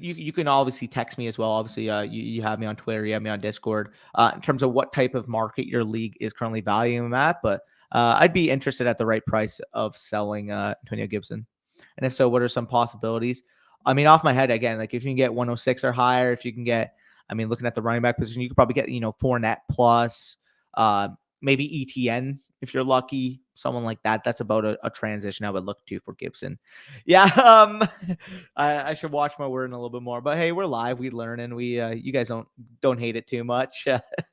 you can obviously text me as well. Obviously, you have me on Twitter, you have me on Discord. In terms of what type of market your league is currently valuing him at, but I'd be interested at the right price of selling Antonio Gibson. And if so, what are some possibilities? I mean, off my head again, like if you can get 106 or higher, if you can get, I mean, looking at the running back position, you could probably get 4 net plus, maybe ETN if you're lucky, someone like that. That's about a transition I would look to for Gibson. Yeah, I should watch my word a little bit more. But hey, we're live, we learn, and we you guys don't hate it too much.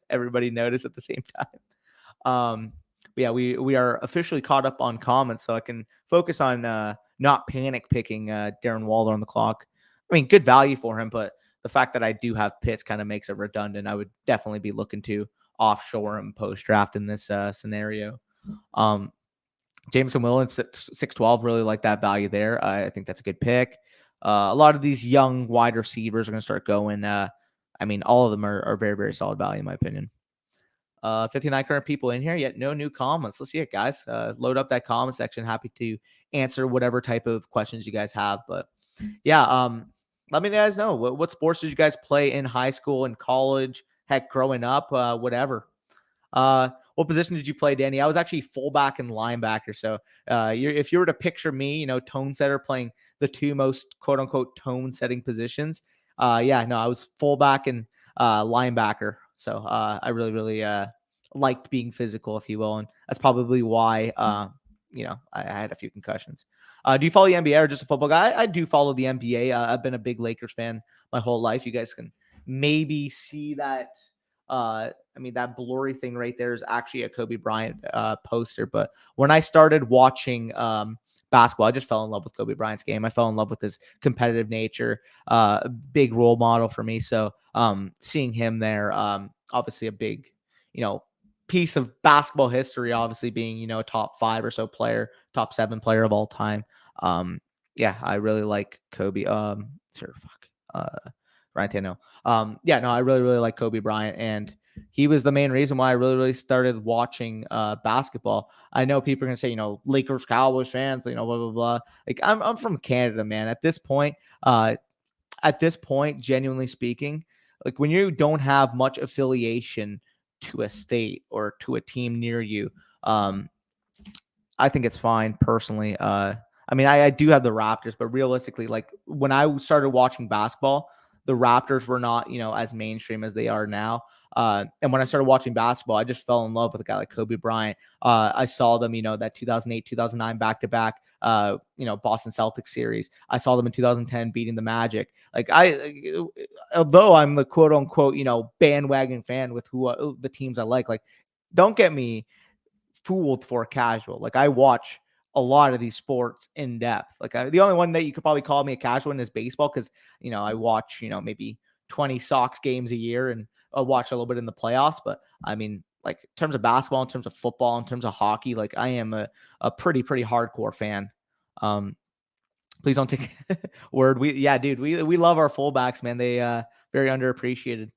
Everybody notice at the same time. But yeah, we are officially caught up on comments, so I can focus on not panic picking Darren Waller on the clock. I mean, good value for him, but the fact that I do have Pitts kind of makes it redundant. I would definitely be looking to offshore him post draft in this scenario. Jameson Williams at 6'12", really like that value there. I think that's a good pick. A lot of these young wide receivers are going to start going. I mean, all of them are very, very solid value in my opinion. 59 current people in here, yet no new comments. Let's see it, guys. Load up that comment section. Happy to answer whatever type of questions you guys have. But yeah, let me guys know what sports did you guys play in high school and college? Heck, growing up, whatever. What position did you play, Danny? I was actually fullback and linebacker. So if you were to picture me, tone setter playing the 2 most quote unquote tone setting positions. I was fullback and linebacker. So I really, really liked being physical, if you will. And that's probably why, I had a few concussions. Do you follow the NBA or just a football guy? I do follow the NBA. I've been a big Lakers fan my whole life. You guys can maybe see that. That blurry thing right there is actually a Kobe Bryant poster. But when I started watching basketball, I just fell in love with Kobe Bryant's game. I fell in love with his competitive nature, big role model for me. So seeing him there, obviously a big, piece of basketball history, obviously being, a top 5 or so player, top 7 player of all time. I really like Kobe. Ryan Tannehill. I really, really like Kobe Bryant, and he was the main reason why I really, really started watching basketball. I know people are gonna say, Lakers, Cowboys fans, blah blah blah. Like I'm from Canada, man. At this point, genuinely speaking, like when you don't have much affiliation to a state or to a team near you, I think it's fine personally. I do have the Raptors, but realistically, like when I started watching basketball, the Raptors were not, as mainstream as they are now. And when I started watching basketball, I just fell in love with a guy like Kobe Bryant. I saw them, that 2008, 2009 back-to-back, Boston Celtics series. I saw them in 2010 beating the Magic. Like although I'm the quote unquote, bandwagon fan with who the teams I like don't get me fooled for casual. Like I watch a lot of these sports in depth. Like the only one that you could probably call me a casual in is baseball because I watch maybe 20 Sox games a year and I'll watch a little bit in the playoffs. But I mean, like in terms of basketball, in terms of football, in terms of hockey, like I am a pretty hardcore fan. Please don't take word. We love our fullbacks, man. They very underappreciated.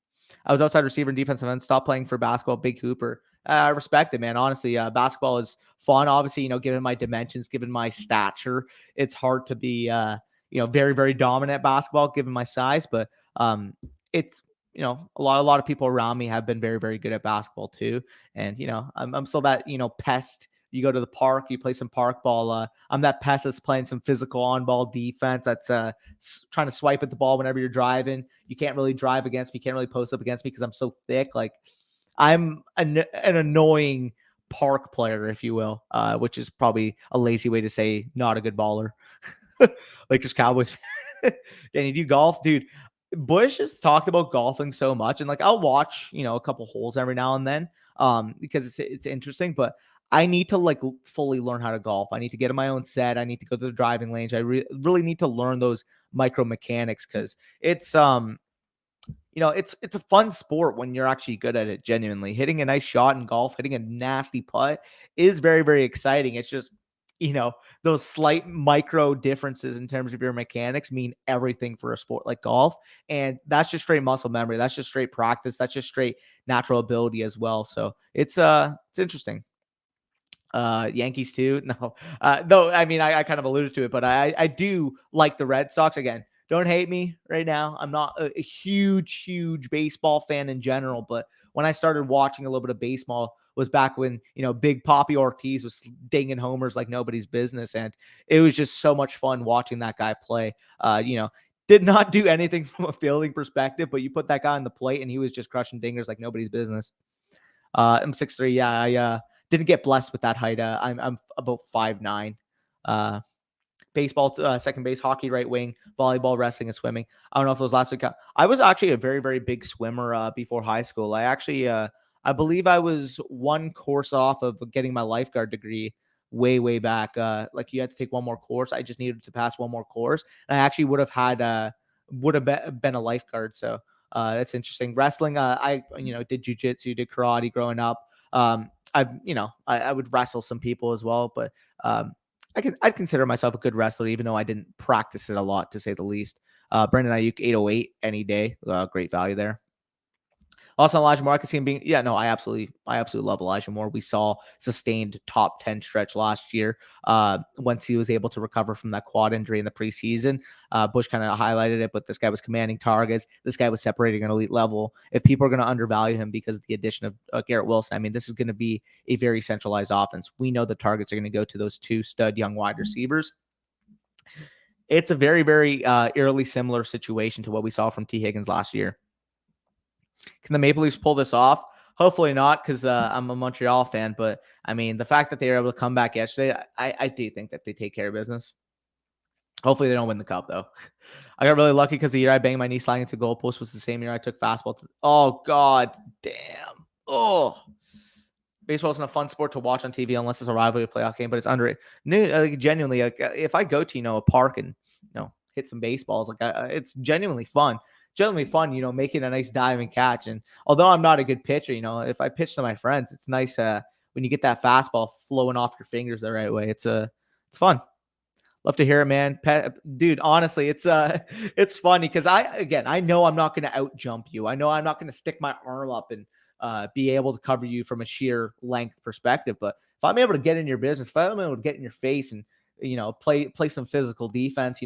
I was outside receiver and defensive end, stopped playing for basketball, big hooper. I respect it, man. Honestly, basketball is fun. Obviously, given my dimensions, given my stature, it's hard to be, very, very dominant at basketball given my size. But it's, a lot of people around me have been very, very good at basketball too. And, I'm still that, pest. You go to the park, you play some park ball. I'm that pest that's playing some physical on ball defense. That's trying to swipe at the ball whenever you're driving. You can't really drive against me. You can't really post up against me because I'm so thick. Like, I'm an annoying park player, if you will, which is probably a lazy way to say not a good baller. Like just Cowboys. Danny, do you golf? Dude, Bush has talked about golfing so much, and like I'll watch, a couple holes every now and then, because it's interesting, but I need to like fully learn how to golf. I need to get in my own set. I need to go to the driving range. I really need to learn those micro mechanics because it's it's a fun sport when you're actually good at it. Genuinely, hitting a nice shot in golf, hitting a nasty putt is very, very exciting. It's just those slight micro differences in terms of your mechanics mean everything for a sport like golf, and that's just straight muscle memory. That's just straight practice. That's just straight natural ability as well. So it's interesting. Yankees too. No, though I mean I kind of alluded to it, but I do like the Red Sox. Again, don't hate me right now. I'm not a huge baseball fan in general, but when I started watching a little bit of baseball was back when Big Poppy Ortiz was dinging homers like nobody's business, and it was just so much fun watching that guy play. Did not do anything from a fielding perspective, but you put that guy on the plate and he was just crushing dingers like nobody's business. I'm 6'3". Yeah, I didn't get blessed with that height. I'm about 5'9". Baseball, second base, hockey, right wing, volleyball, wrestling, and swimming. I don't know if those last week. I was actually a very, very big swimmer before high school. I believe I was one course off of getting my lifeguard degree way back. Like you had to take one more course. I just needed to pass one more course, and I actually would have been a lifeguard. So that's interesting. Wrestling, I did jujitsu, did karate growing up. I would wrestle some people as well, but I'd consider myself a good wrestler, even though I didn't practice it a lot, to say the least. Brandon Ayuk, 808 any day. Great value there. Also, Elijah Moore, I could see him being, I absolutely love Elijah Moore. We saw sustained top 10 stretch last year once he was able to recover from that quad injury in the preseason. Bush kind of highlighted it, but this guy was commanding targets. This guy was separating an elite level. If people are going to undervalue him because of the addition of Garrett Wilson, I mean, this is going to be a very centralized offense. We know the targets are going to go to those two stud young wide receivers. It's a very, very eerily similar situation to what we saw from T. Higgins last year. Can the Maple Leafs pull this off? Hopefully not, because I'm a Montreal fan. But I mean, the fact that they were able to come back yesterday, I do think that they take care of business. Hopefully they don't win the cup, though. I got really lucky because the year I banged my knee sliding into goalpost was the same year I took fastball. Oh, God damn. Oh. Baseball isn't a fun sport to watch on TV unless it's a rivalry playoff game, but it's underrated. Genuinely, like, if I go to, a park and, hit some baseballs, like it's genuinely fun. Generally fun, making a nice dive and catch. And although I'm not a good pitcher, if I pitch to my friends, it's nice when you get that fastball flowing off your fingers the right way. It's fun. Love to hear it, man. Dude, honestly, it's funny because I know I'm not going to out jump you. I know I'm not going to stick my arm up and be able to cover you from a sheer length perspective. But if I'm able to get in your business, if I'm able to get in your face and play some physical defense,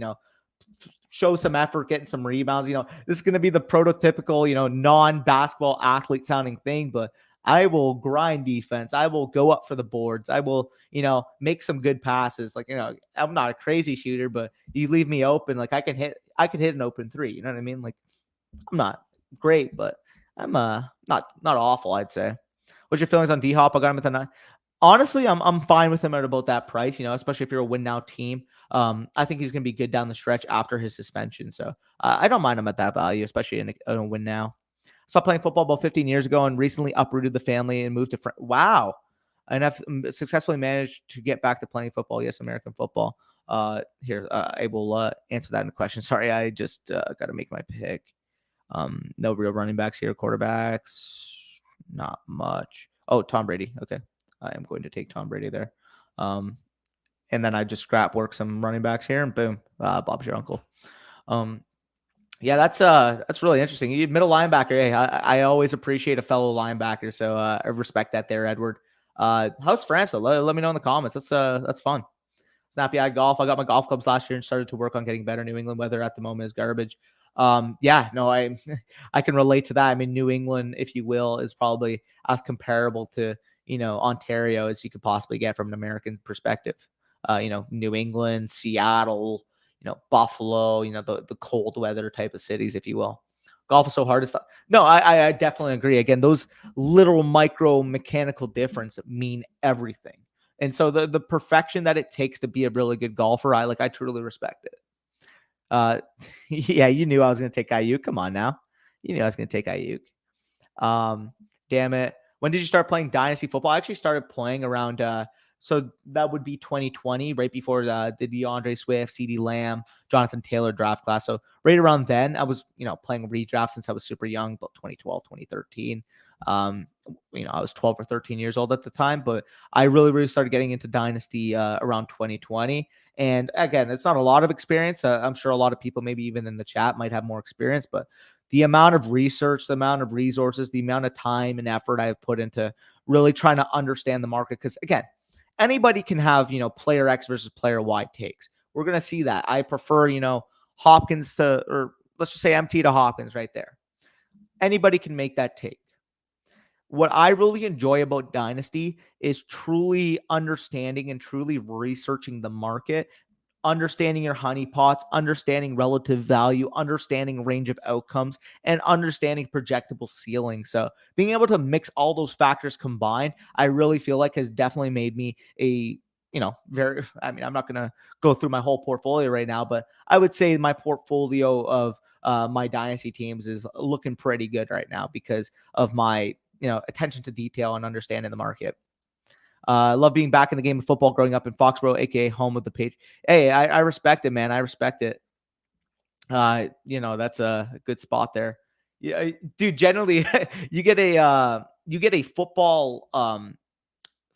show some effort, getting some rebounds. This is going to be the prototypical, non-basketball athlete sounding thing, but I will grind defense. I will go up for the boards. I will, make some good passes. Like, I'm not a crazy shooter, but you leave me open. Like I can hit an open three. You know what I mean? Like I'm not great, but I'm not awful, I'd say. What's your feelings on D-Hop? I got him at the 9. Honestly, I'm fine with him at about that price, especially if you're a win now team. I think he's going to be good down the stretch after his suspension. So I don't mind him at that value, especially in a win now. Stopped playing football about 15 years ago and recently uprooted the family and moved to Wow. And I've successfully managed to get back to playing football. Yes, American football. Here, I will answer that in a question. Sorry, I just got to make my pick. No real running backs here. Quarterbacks, not much. Oh, Tom Brady. Okay. I am going to take Tom Brady there. And then I just scrap work some running backs here and boom, Bob's your uncle. Yeah, that's really interesting. You middle linebacker. Hey, I always appreciate a fellow linebacker, so I respect that there, Edward. How's France? Let me know in the comments. That's fun. Snappy Eye Golf. I got my golf clubs last year and started to work on getting better. New England weather at the moment is garbage. Yeah, no, I I can relate to that. I mean, New England, if you will, is probably as comparable to Ontario as you could possibly get from an American perspective. New England, Seattle, Buffalo, the cold weather type of cities, if you will. Golf is so hard to stop. No, I definitely agree. Again, those little micro mechanical difference mean everything. And so the perfection that it takes to be a really good golfer, I truly respect it. Uh, yeah, you knew I was going to take Ayuk. Come on now, you knew I was going to take Ayuk. Um, Damn it. When did you start playing Dynasty football? I actually started playing around so that would be 2020, right before the DeAndre Swift, CD Lamb, Jonathan Taylor draft class. So right around then, I was, playing redraft since I was super young, about 2012, 2013. I was 12 or 13 years old at the time, but I really started getting into Dynasty around 2020. And again, it's not a lot of experience. I'm sure a lot of people, maybe even in the chat, might have more experience, but the amount of research, the amount of resources, the amount of time and effort I've put into really trying to understand the market. Because again, anybody can have, player X versus player Y takes. We're going to see that. I prefer, Hopkins to, or let's just say MT to Hopkins right there. Anybody can make that take. What I really enjoy about Dynasty is truly understanding and truly researching the market, understanding your honeypots, understanding relative value, understanding range of outcomes, and understanding projectable ceiling. So being able to mix all those factors combined, I really feel like has definitely made me a, I'm not going to go through my whole portfolio right now, but I would say my portfolio of my dynasty teams is looking pretty good right now because of my, attention to detail and understanding the market. I love being back in the game of football growing up in Foxborough, aka home of the page. Hey, I respect it, man. I respect it. That's a good spot there. Yeah, dude, generally you get a football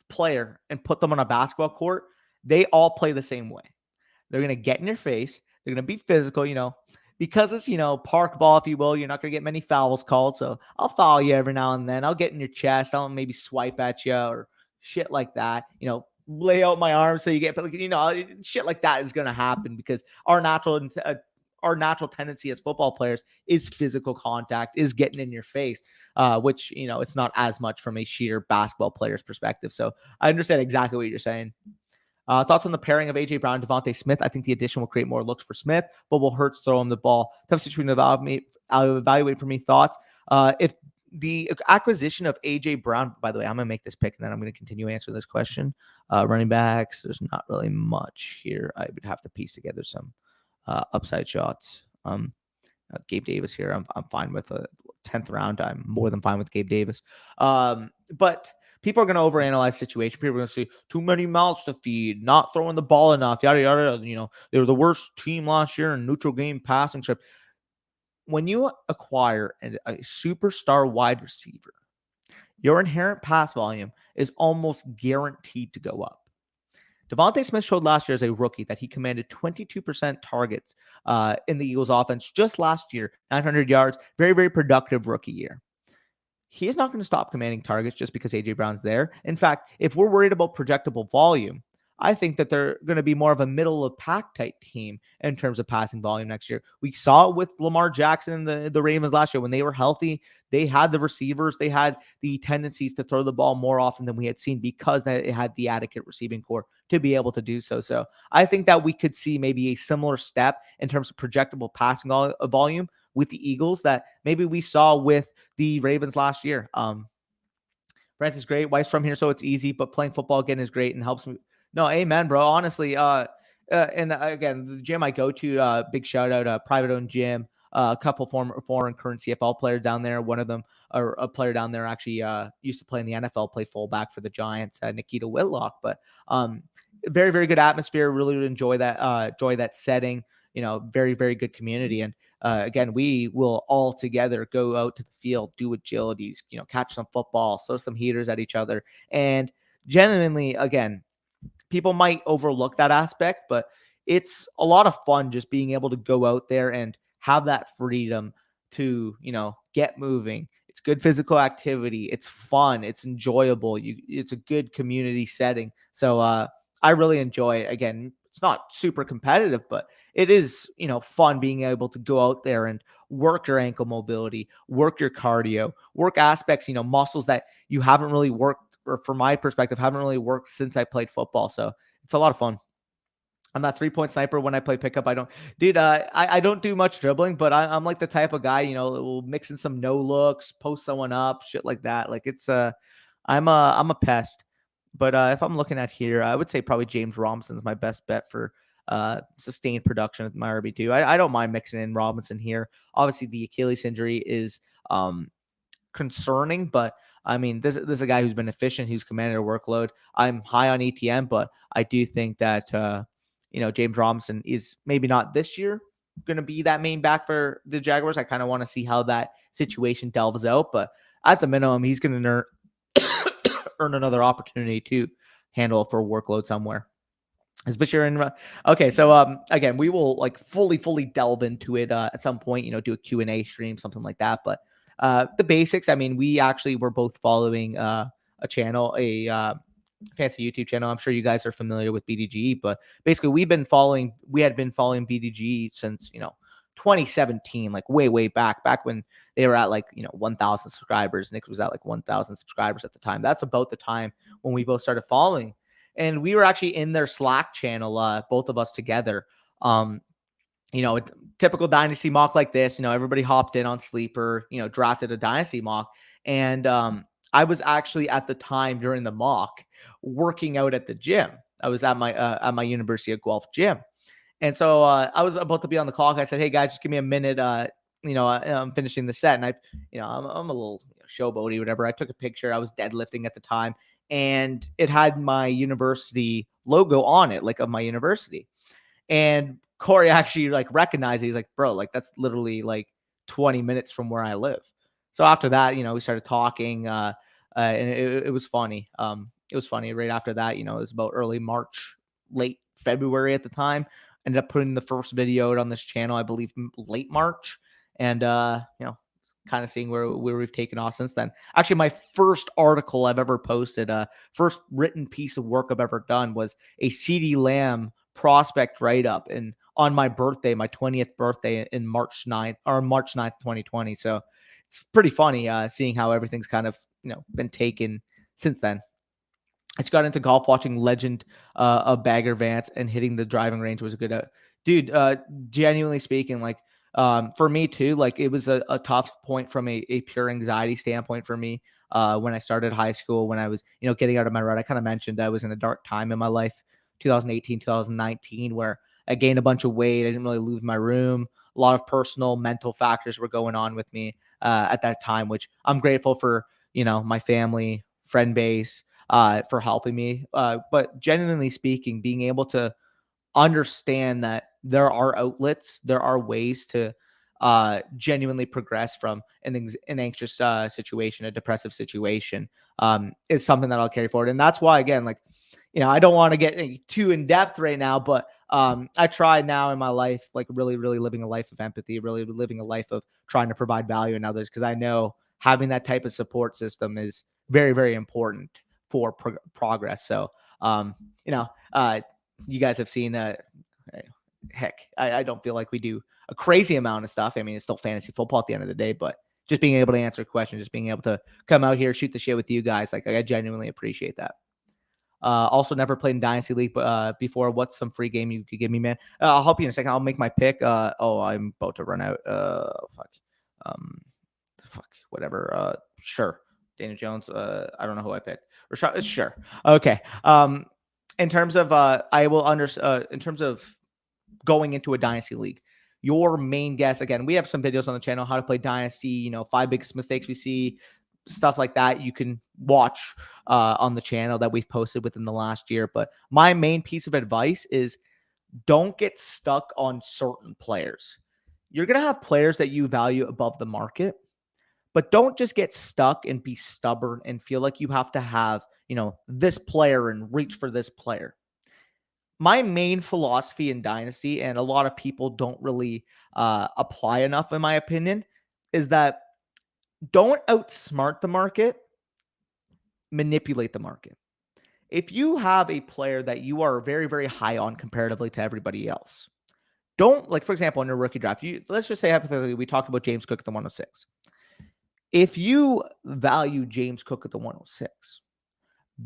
player and put them on a basketball court, they all play the same way. They're gonna get in your face, they're gonna be physical, because it's park ball, if you will. You're not gonna get many fouls called, so I'll foul you every now and then. I'll get in your chest, I'll maybe swipe at you or shit like that. Lay out my arms so you get, but shit like that is gonna happen because our natural tendency as football players is physical contact, is getting in your face, which it's not as much from a sheer basketball player's perspective. So I understand exactly what you're saying. Thoughts on the pairing of A.J. Brown and Devontae Smith? I think the addition will create more looks for Smith, but will Hurts throw him the ball? Tough situation to evaluate for me. Thoughts? If the acquisition of A.J. Brown, by the way, I'm going to make this pick and then I'm going to continue answering this question. Running backs, there's not really much here. I would have to piece together some upside shots. Gabe Davis here. I'm fine with a 10th round. I'm more than fine with Gabe Davis. But people are going to overanalyze the situation. People are going to say too many mouths to feed, not throwing the ball enough, yada yada. They were the worst team last year in neutral game passing script. When you acquire a superstar wide receiver, your inherent pass volume is almost guaranteed to go up. Devontae Smith showed last year as a rookie that he commanded 22% targets in the Eagles offense just last year, 900 yards, very, very productive rookie year. He is not going to stop commanding targets just because A.J. Brown's there. In fact, if we're worried about projectable volume, I think that they're going to be more of a middle of pack type team in terms of passing volume next year. We saw it with Lamar Jackson and the Ravens last year. When they were healthy, they had the receivers, they had the tendencies to throw the ball more often than we had seen because they had the adequate receiving core to be able to do so. So I think that we could see maybe a similar step in terms of projectable passing volume with the Eagles that maybe we saw with the Ravens last year. France is great. Wife's from here, so it's easy, but playing football again is great and helps me. No, amen, bro. Honestly, and again, the gym I go to, big shout out, private owned gym. A couple foreign current CFL players down there. One of them, or a player down there, actually used to play in the NFL, play fullback for the Giants, Nikita Whitlock. But very, very good atmosphere. Really enjoy that setting. Very, very good community. And again, we will all together go out to the field, do agilities, catch some football, throw some heaters at each other. And genuinely, again, people might overlook that aspect, but it's a lot of fun just being able to go out there and have that freedom to, get moving. It's good physical activity. It's fun. It's enjoyable. It's a good community setting. So I really enjoy it. Again, it's not super competitive, but it is, fun being able to go out there and work your ankle mobility, work your cardio, work aspects, muscles that you haven't really worked, or from my perspective, haven't really worked since I played football. So it's a lot of fun. I'm not 3-point sniper when I play pickup. I don't, dude. I don't do much dribbling, but I'm like the type of guy, that will mix in some no looks, post someone up, shit like that. Like it's I'm a pest. But if I'm looking at here, I would say probably James Robinson's my best bet for sustained production with my RB2. I don't mind mixing in Robinson here. Obviously, the Achilles injury is concerning, but I mean, this is a guy who's been efficient, who's commanded a workload. I'm high on ETN, but I do think that James Robinson is maybe not this year going to be that main back for the Jaguars. I kind of want to see how that situation delves out, but at the minimum, he's going to earn another opportunity to handle for workload somewhere. Especially in okay, so again, we will like fully delve into it at some point. Do a Q&A stream, something like that. But the basics. I mean, we actually were both following a channel, a fancy YouTube channel. I'm sure you guys are familiar with BDG, but basically we had been following BDG since 2017, like way back when they were at like 1,000 subscribers. Nick was at like 1,000 subscribers at the time. That's about the time when we both started following. And we were actually in their Slack channel, both of us together. A typical dynasty mock like this, everybody hopped in on Sleeper, drafted a dynasty mock. And I was actually at the time during the mock working out at the gym. I was at my University of Guelph gym. And so I was about to be on the clock. I said, "Hey guys, just give me a minute. I'm finishing the set." And I'm a little showboaty, whatever. I took a picture. I was deadlifting at the time, and it had my university logo on it, like of my university. And Corey actually like recognized it. He's like, "Bro, like that's literally like 20 minutes from where I live." So after that, we started talking, and it was funny. It was funny right after that. It was about early March, late February at the time. Ended up putting the first video out on this channel, I believe, late March, and kind of seeing where we've taken off since then. Actually, my first article I've ever posted, first written piece of work I've ever done was a CD Lamb prospect write-up, and on my birthday, my 20th birthday in March 9th, 2020. So it's pretty funny seeing how everything's kind of been taken since then. I just got into golf watching Legend of Bagger Vance, and hitting the driving range was a good dude. Genuinely speaking, like for me too, like it was a tough point from a pure anxiety standpoint for me when I started high school, when I was getting out of my rut. I kind of mentioned I was in a dark time in my life, 2018, 2019, where I gained a bunch of weight. I didn't really leave my room. A lot of personal mental factors were going on with me at that time, which I'm grateful for, my family, friend base, for helping me. But genuinely speaking, being able to understand that there are outlets, there are ways to genuinely progress from an anxious situation, a depressive situation, is something that I'll carry forward. And that's why, again, like, I don't want to get too in depth right now, but I try now in my life, like really living a life of empathy, really living a life of trying to provide value in others, because I know having that type of support system is very important for progress. So, you guys have seen, heck, I don't feel like we do a crazy amount of stuff. I mean, it's still fantasy football at the end of the day, but just being able to answer questions, just being able to come out here, shoot the shit with you guys, like I genuinely appreciate that. Also never played in Dynasty League before. What's some free game you could give me, man? I'll help you in a second. I'll make my pick. I'm about to run out. Fuck, whatever. Sure. Daniel Jones. I don't know who I picked. Rashad. Sure. Okay. In terms of in terms of going into a Dynasty League, your main guess, again, we have some videos on the channel, how to play Dynasty, 5 biggest mistakes we see, stuff like that. You can watch on the channel that we've posted within the last year. But my main piece of advice is don't get stuck on certain players. You're going to have players that you value above the market, but don't just get stuck and be stubborn and feel like you have to have, this player and reach for this player. my main philosophy in Dynasty, and a lot of people don't really apply enough, in my opinion, is that don't outsmart the market, manipulate the market. If you have a player that you are very, very high on comparatively to everybody else, don't, like, for example, in your rookie draft, let's just say hypothetically, we talked about James Cook at the 106. If you value James Cook at the 106,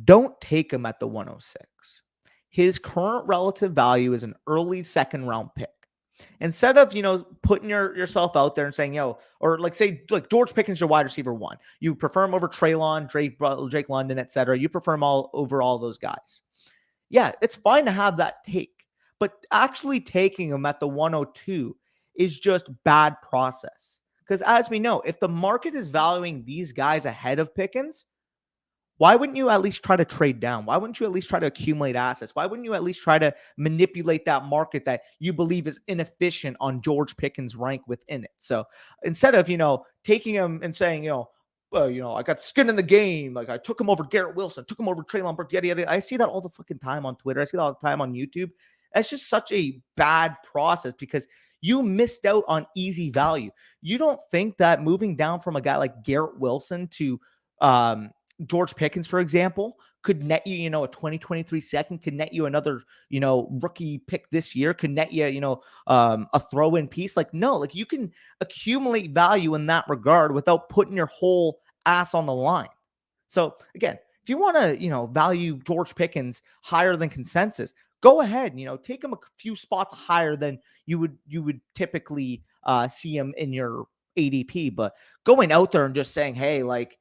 don't take him at the 106. His current relative value is an early second round pick. Instead of, putting yourself out there and saying, or like say, like George Pickens, your wide receiver one, you prefer him over Treylon, Drake London, etc. You prefer him over all those guys. Yeah, it's fine to have that take, but actually taking him at the 102 is just bad process. Because as we know, if the market is valuing these guys ahead of Pickens, why wouldn't you at least try to trade down? Why wouldn't you at least try to accumulate assets? Why wouldn't you at least try to manipulate that market that you believe is inefficient on George Pickens' rank within it? So instead of, taking him and saying, well, I got skin in the game. Like I took him over Garrett Wilson, took him over Treylon Burks, yada, yada. I see that all the fucking time on Twitter. I see that all the time on YouTube. That's just such a bad process because you missed out on easy value. You don't think that moving down from a guy like Garrett Wilson to, George Pickens, for example, could net you, a 2023 second, could net you another, rookie pick this year, could net you, a throw-in piece. Like, no, like you can accumulate value in that regard without putting your whole ass on the line. So again, if you want to, value George Pickens higher than consensus, go ahead, take him a few spots higher than you would typically see him in your ADP. But going out there and just saying, hey, like,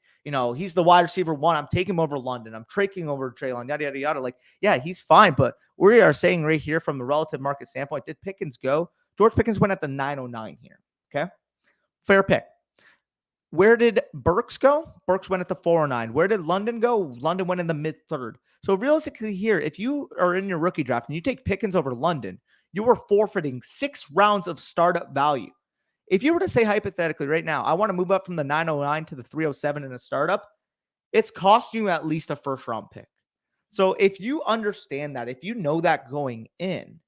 he's the wide receiver one, I'm taking him over London, I'm trading over Treylon, yada, yada, yada. Like, yeah, he's fine. But we are saying right here from the relative market standpoint, did Pickens go? George Pickens went at the 909 here. Okay. Fair pick. Where did Burks go? Burks went at the 409. Where did London go? London went in the mid third. So realistically here, if you are in your rookie draft and you take Pickens over London, you are forfeiting 6 rounds of startup value. If you were to say hypothetically right now, I want to move up from the 909 to the 307 in a startup, it's costing you at least a first round pick. So if you understand that, if you know that going in,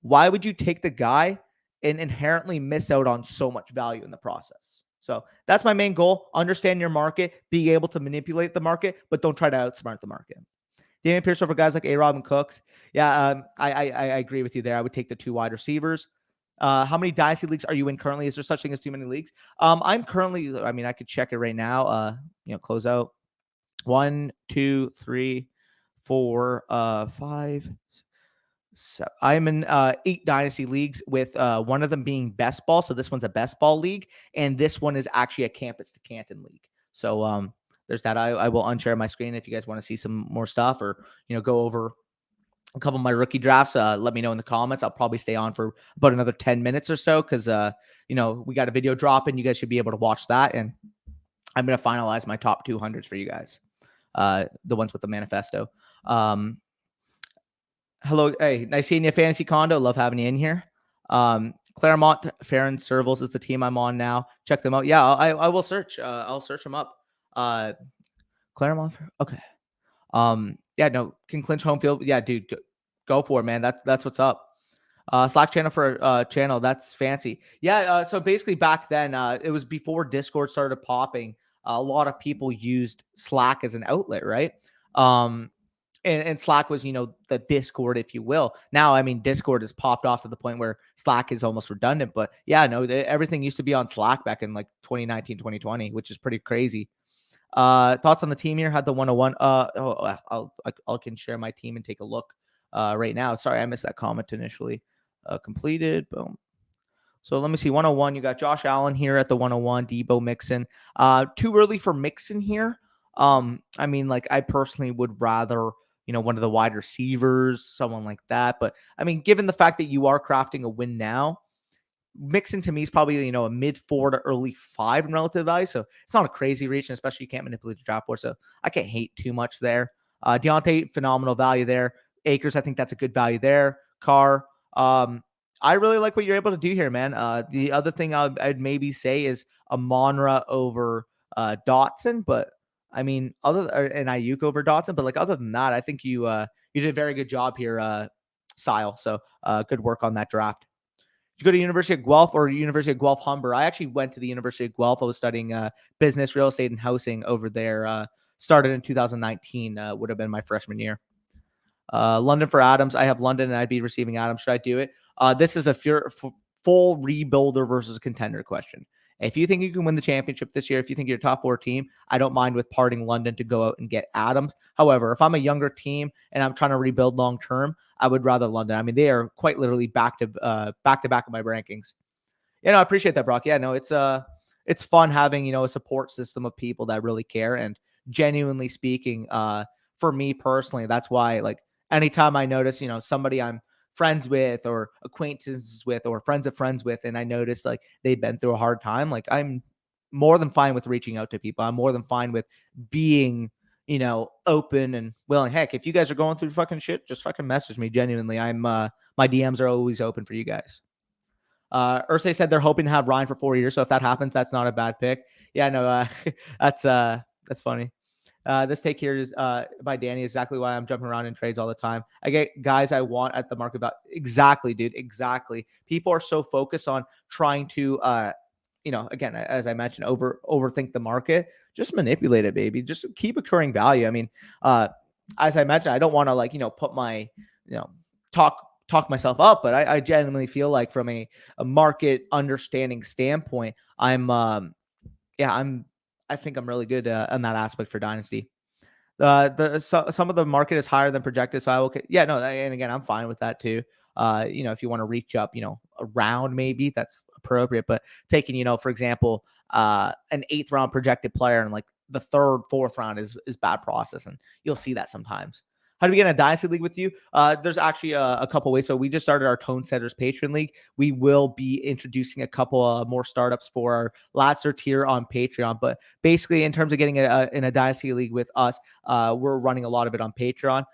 why would you take the guy and inherently miss out on so much value in the process? So that's my main goal. Understand your market, be able to manipulate the market, but don't try to outsmart the market. Damian Pierce over guys like A-Rob and Cooks. Yeah, I agree with you there. I would take the 2 wide receivers. How many dynasty leagues are you in currently? Is there such thing as too many leagues? I'm currently, I could check it right now. Close out 1, 2, 3, 4, 5. So I'm in 8 dynasty leagues with one of them being best ball. So this one's a best ball league, and this one is actually a campus to Canton league. So there's that. I will unshare my screen if you guys want to see some more stuff or go over a couple of my rookie drafts. Let me know in the comments. I'll probably stay on for about another 10 minutes or so because we got a video dropping. You guys should be able to watch that, and I'm gonna finalize my top 200s for you guys, the ones with the manifesto. Hello, hey, nice seeing you, Fantasy Condo. Love having you in here. Claremont Farron Servals is the team I'm on now. Check them out. Yeah, I will search. I'll search them up. Claremont. Okay. Yeah, no, can clinch home field. Yeah, dude, go for it, man. That's what's up. Slack channel for channel. That's fancy. Yeah. So basically back then, it was before Discord started popping. A lot of people used Slack as an outlet, right? And Slack was, the Discord, if you will. Now, Discord has popped off to the point where Slack is almost redundant. But yeah, no, everything used to be on Slack back in like 2019, 2020, which is pretty crazy. Thoughts on the team here? Had the 101. I can share my team and take a look right now. Sorry, I missed that comment initially. Completed. Boom. So let me see. 101. You got Josh Allen here at the 101. Debo Mixon. Too early for Mixon here. I personally would rather, one of the wide receivers, someone like that. But given the fact that you are crafting a win now, Mixon to me is probably, a mid 4 to early 5 in relative value. So it's not a crazy reach, and especially you can't manipulate the draft board. So I can't hate too much there. Deontay, phenomenal value there. Akers, I think that's a good value there. Carr, I really like what you're able to do here, man. The other thing I'd maybe say is Amon-Ra over Dotson, but and Ayuk over Dotson. But other than that, I think you did a very good job here style. So good work on that draft. Did you go to University of Guelph or University of Guelph Humber? I actually went to the University of Guelph. I was studying business, real estate, and housing over there. Started in 2019. Would have been my freshman year. London for Adams. I have London, and I'd be receiving Adams. Should I do it? This is a full rebuilder versus contender question. If you think you can win the championship this year, if you think you're a top 4 team, I don't mind with parting London to go out and get Adams. However, if I'm a younger team and I'm trying to rebuild long term, I would rather London. I mean, they are quite literally back to back in my rankings. I appreciate that, Brock. Yeah, no, it's fun having a support system of people that really care. And genuinely speaking, for me personally, that's why anytime I notice somebody I'm friends with or acquaintances with or friends of friends with, and I notice they've been through a hard time, I'm more than fine with reaching out to people. I'm more than fine with being open and willing. Heck, if you guys are going through fucking shit, just fucking message me. Genuinely, I'm my DMs are always open for you guys. Ursay said they're hoping to have Ryan for 4 years, so if that happens, that's not a bad pick. Yeah, no, that's funny. This take here is by Danny. Exactly why I'm jumping around in trades all the time. I get guys I want at the market value. Exactly, dude. Exactly. People are so focused on trying to, again, as I mentioned, overthink the market. Just manipulate it, baby. Just keep accruing value. I mean, as I mentioned, I don't want to put my, talk myself up, but I genuinely feel like from a market understanding standpoint, I think I'm really good on that aspect for Dynasty. Some of the market is higher than projected, so I will. Yeah, no, and again, I'm fine with that too. If you want to reach up, around maybe that's appropriate. But taking, for example, an 8th round projected player and the 3rd, 4th round is bad process, and you'll see that sometimes. How do we get in a Dynasty League with you? There's actually a couple ways. So we just started our Tone Setters Patreon League. We will be introducing a couple more startups for our Latzer tier on Patreon. But basically, in terms of getting in a Dynasty League with us, we're running a lot of it on Patreon.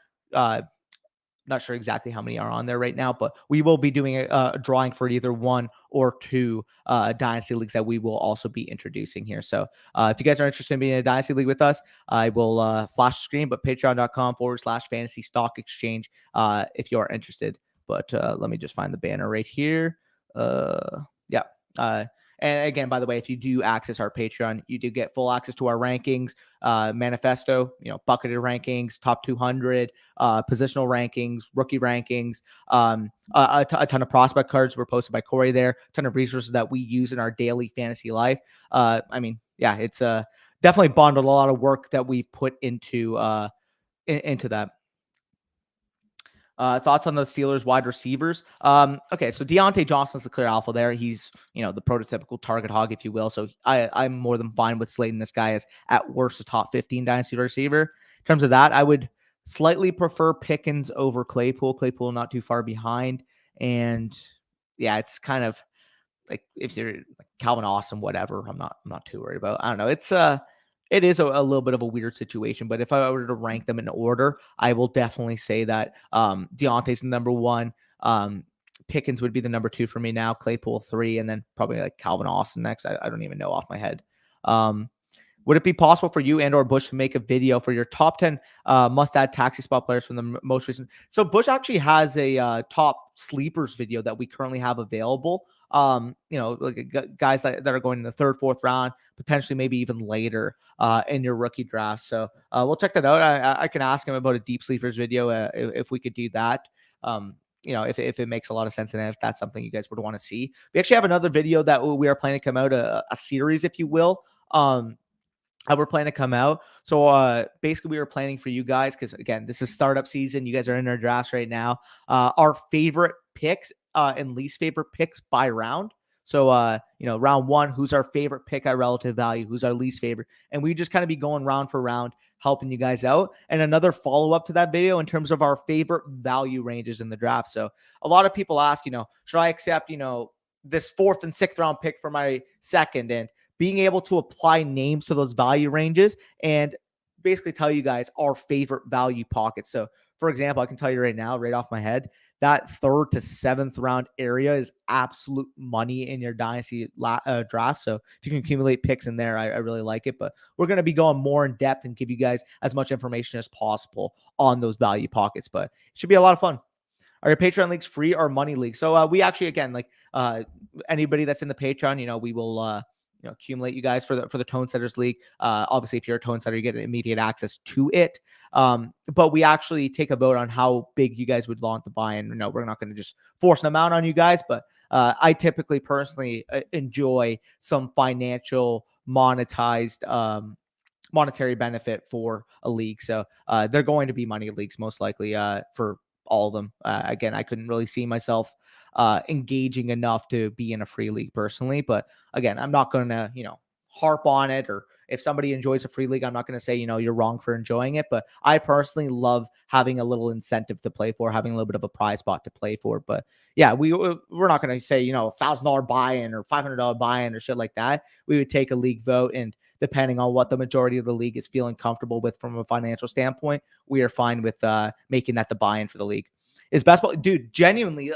Not sure exactly how many are on there right now, but we will be doing a drawing for either 1 or 2 Dynasty Leagues that we will also be introducing here. So if you guys are interested in being in a Dynasty League with us, I will flash the screen, but patreon.com/fantasy stock exchange if you are interested. But let me just find the banner right here. Yeah. And again, by the way, if you do access our Patreon, you do get full access to our rankings, manifesto, bucketed rankings, top 200, positional rankings, rookie rankings, a ton of prospect cards were posted by Corey there, a ton of resources that we use in our daily fantasy life. I mean, yeah, it's definitely bundled a lot of work that we've put into that. Thoughts on the Steelers wide receivers? Okay, so Deontay Johnson's the clear alpha there. He's, the prototypical target hog, if you will. So I'm more than fine with slating this guy as at worst a top 15 dynasty receiver. In terms of that, I would slightly prefer Pickens over Claypool. Claypool not too far behind. And yeah, it's kind of like if you're like Calvin Austin, whatever, I'm not too worried about. I don't know. It is a little bit of a weird situation, but if I were to rank them in order, I will definitely say that Deontay's the number 1. Pickens would be the number 2 for me now. Claypool 3, and then probably like Calvin Austin next. I don't even know off my head. Would it be possible for you and or Bush to make a video for your top 10 must-add taxi spot players from the most recent? So Bush actually has a top sleepers video that we currently have available. Like guys that are going in the 3rd, 4th round, potentially maybe even later in your rookie draft. So we'll check that out. I can ask him about a deep sleepers video if we could do that. If it makes a lot of sense and if that's something you guys would want to see. We actually have another video that we are planning to come out, a series, if you will. We're planning to come out. So basically we were planning for you guys, because again, this is startup season. You guys are in our drafts right now. Our favorite picks and least favorite picks by round. So round 1, who's our favorite pick at relative value, who's our least favorite, and we just kind of be going round for round helping you guys out. And another follow-up to that video in terms of our favorite value ranges in the draft. So a lot of people ask, should I accept this 4th and 6th round pick for my 2nd, and being able to apply names to those value ranges and basically tell you guys our favorite value pockets. So for example, I can tell you right now, right off my head, that 3rd to 7th round area is absolute money in your dynasty draft. So if you can accumulate picks in there, I really like it. But we're going to be going more in depth and give you guys as much information as possible on those value pockets. But it should be a lot of fun. Are your Patreon leagues free or money leagues? So we actually, again, like anybody that's in the Patreon, we will accumulate you guys for the Tone Setters League. Obviously, if you're a Tone Setter, you get immediate access to it. But we actually take a vote on how big you guys would want to buy in. No, we're not going to just force an amount on you guys, but I typically personally enjoy some financial monetized monetary benefit for a league. So they're going to be money leagues most likely for all of them. Again, I couldn't really see myself engaging enough to be in a free league personally. But again, I'm not going to, harp on it, or if somebody enjoys a free league, I'm not going to say, you're wrong for enjoying it. But I personally love having a little incentive to play for, having a little bit of a prize spot to play for. But yeah, we're not going to say, $1,000 buy-in or $500 buy-in or shit like that. We would take a league vote, and depending on what the majority of the league is feeling comfortable with from a financial standpoint, we are fine with making that the buy-in for the league. Is best ball, dude, genuinely,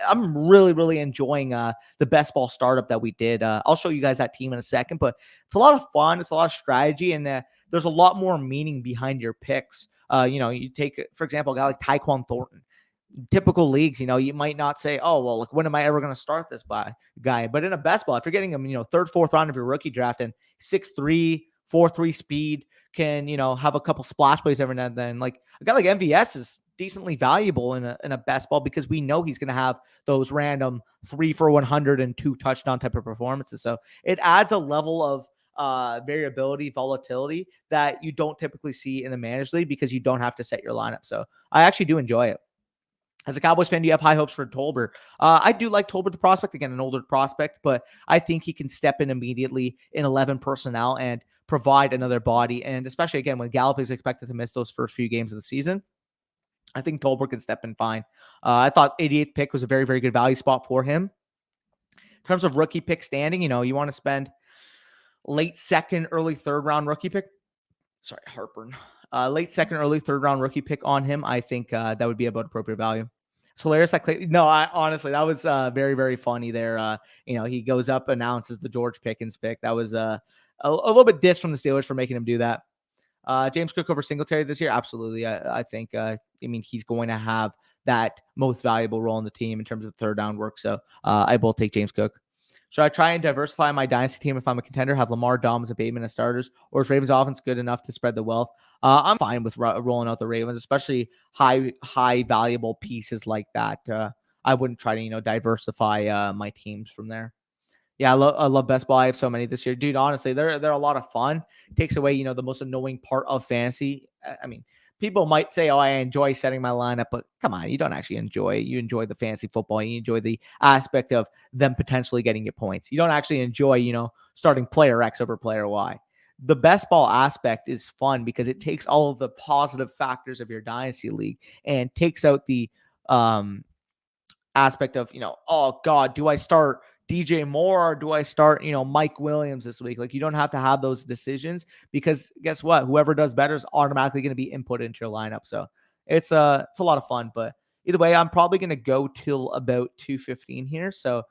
I'm really, really enjoying the best ball startup that we did. I'll show you guys that team in a second, but it's a lot of fun. It's a lot of strategy, and there's a lot more meaning behind your picks. You take, for example, a guy like Tyquan Thornton. Typical leagues, you might not say, oh, well, like, when am I ever going to start this guy? But in a best ball, if you're getting him, third, fourth round of your rookie draft, and 6'3", 4'3" speed, can, have a couple splash plays every now and then. Like a guy like MVS is decently valuable in a best ball because we know he's going to have those random 3 for 100 and 2 touchdown type of performances. So it adds a level of variability, volatility that you don't typically see in the managed league because you don't have to set your lineup. So I actually do enjoy it. As a Cowboys fan, do you have high hopes for Tolbert? I do like Tolbert, the prospect. Again, an older prospect, but I think he can step in immediately in 11 personnel and provide another body. And especially, again, when Gallup is expected to miss those first few games of the season, I think Tolbert can step in fine. I thought 88th pick was a very, very good value spot for him. In terms of rookie pick standing, you want to spend late second, early third round rookie pick. Sorry, heartburn. Late second, early third round rookie pick on him. I think that would be about appropriate value. It's hilarious. Honestly, that was very, very funny there. He goes up, announces the George Pickens pick. That was a little bit diss from the Steelers for making him do that. James Cook over Singletary this year? Absolutely. I think, he's going to have that most valuable role in the team in terms of third down work. So I will take James Cook. Should I try and diversify my dynasty team if I'm a contender, have Lamar, Dobbins, and Bateman as starters, or is Ravens offense good enough to spread the wealth? I'm fine with rolling out the Ravens, especially high valuable pieces like that. I wouldn't try to, diversify my teams from there. Yeah, I love best ball. I have so many this year, dude. Honestly, they're a lot of fun. It takes away, the most annoying part of fantasy. I mean, people might say, "Oh, I enjoy setting my lineup," but come on, you don't actually enjoy it. You enjoy the fantasy football. You enjoy the aspect of them potentially getting you points. You don't actually enjoy, starting player X over player Y. The best ball aspect is fun because it takes all of the positive factors of your dynasty league and takes out the aspect of, oh God, do I start DJ Moore or do I start, Mike Williams this week? Like, you don't have to have those decisions because guess what? Whoever does better is automatically going to be input into your lineup. So it's a lot of fun, but either way, I'm probably going to go till about 2:15 here. So,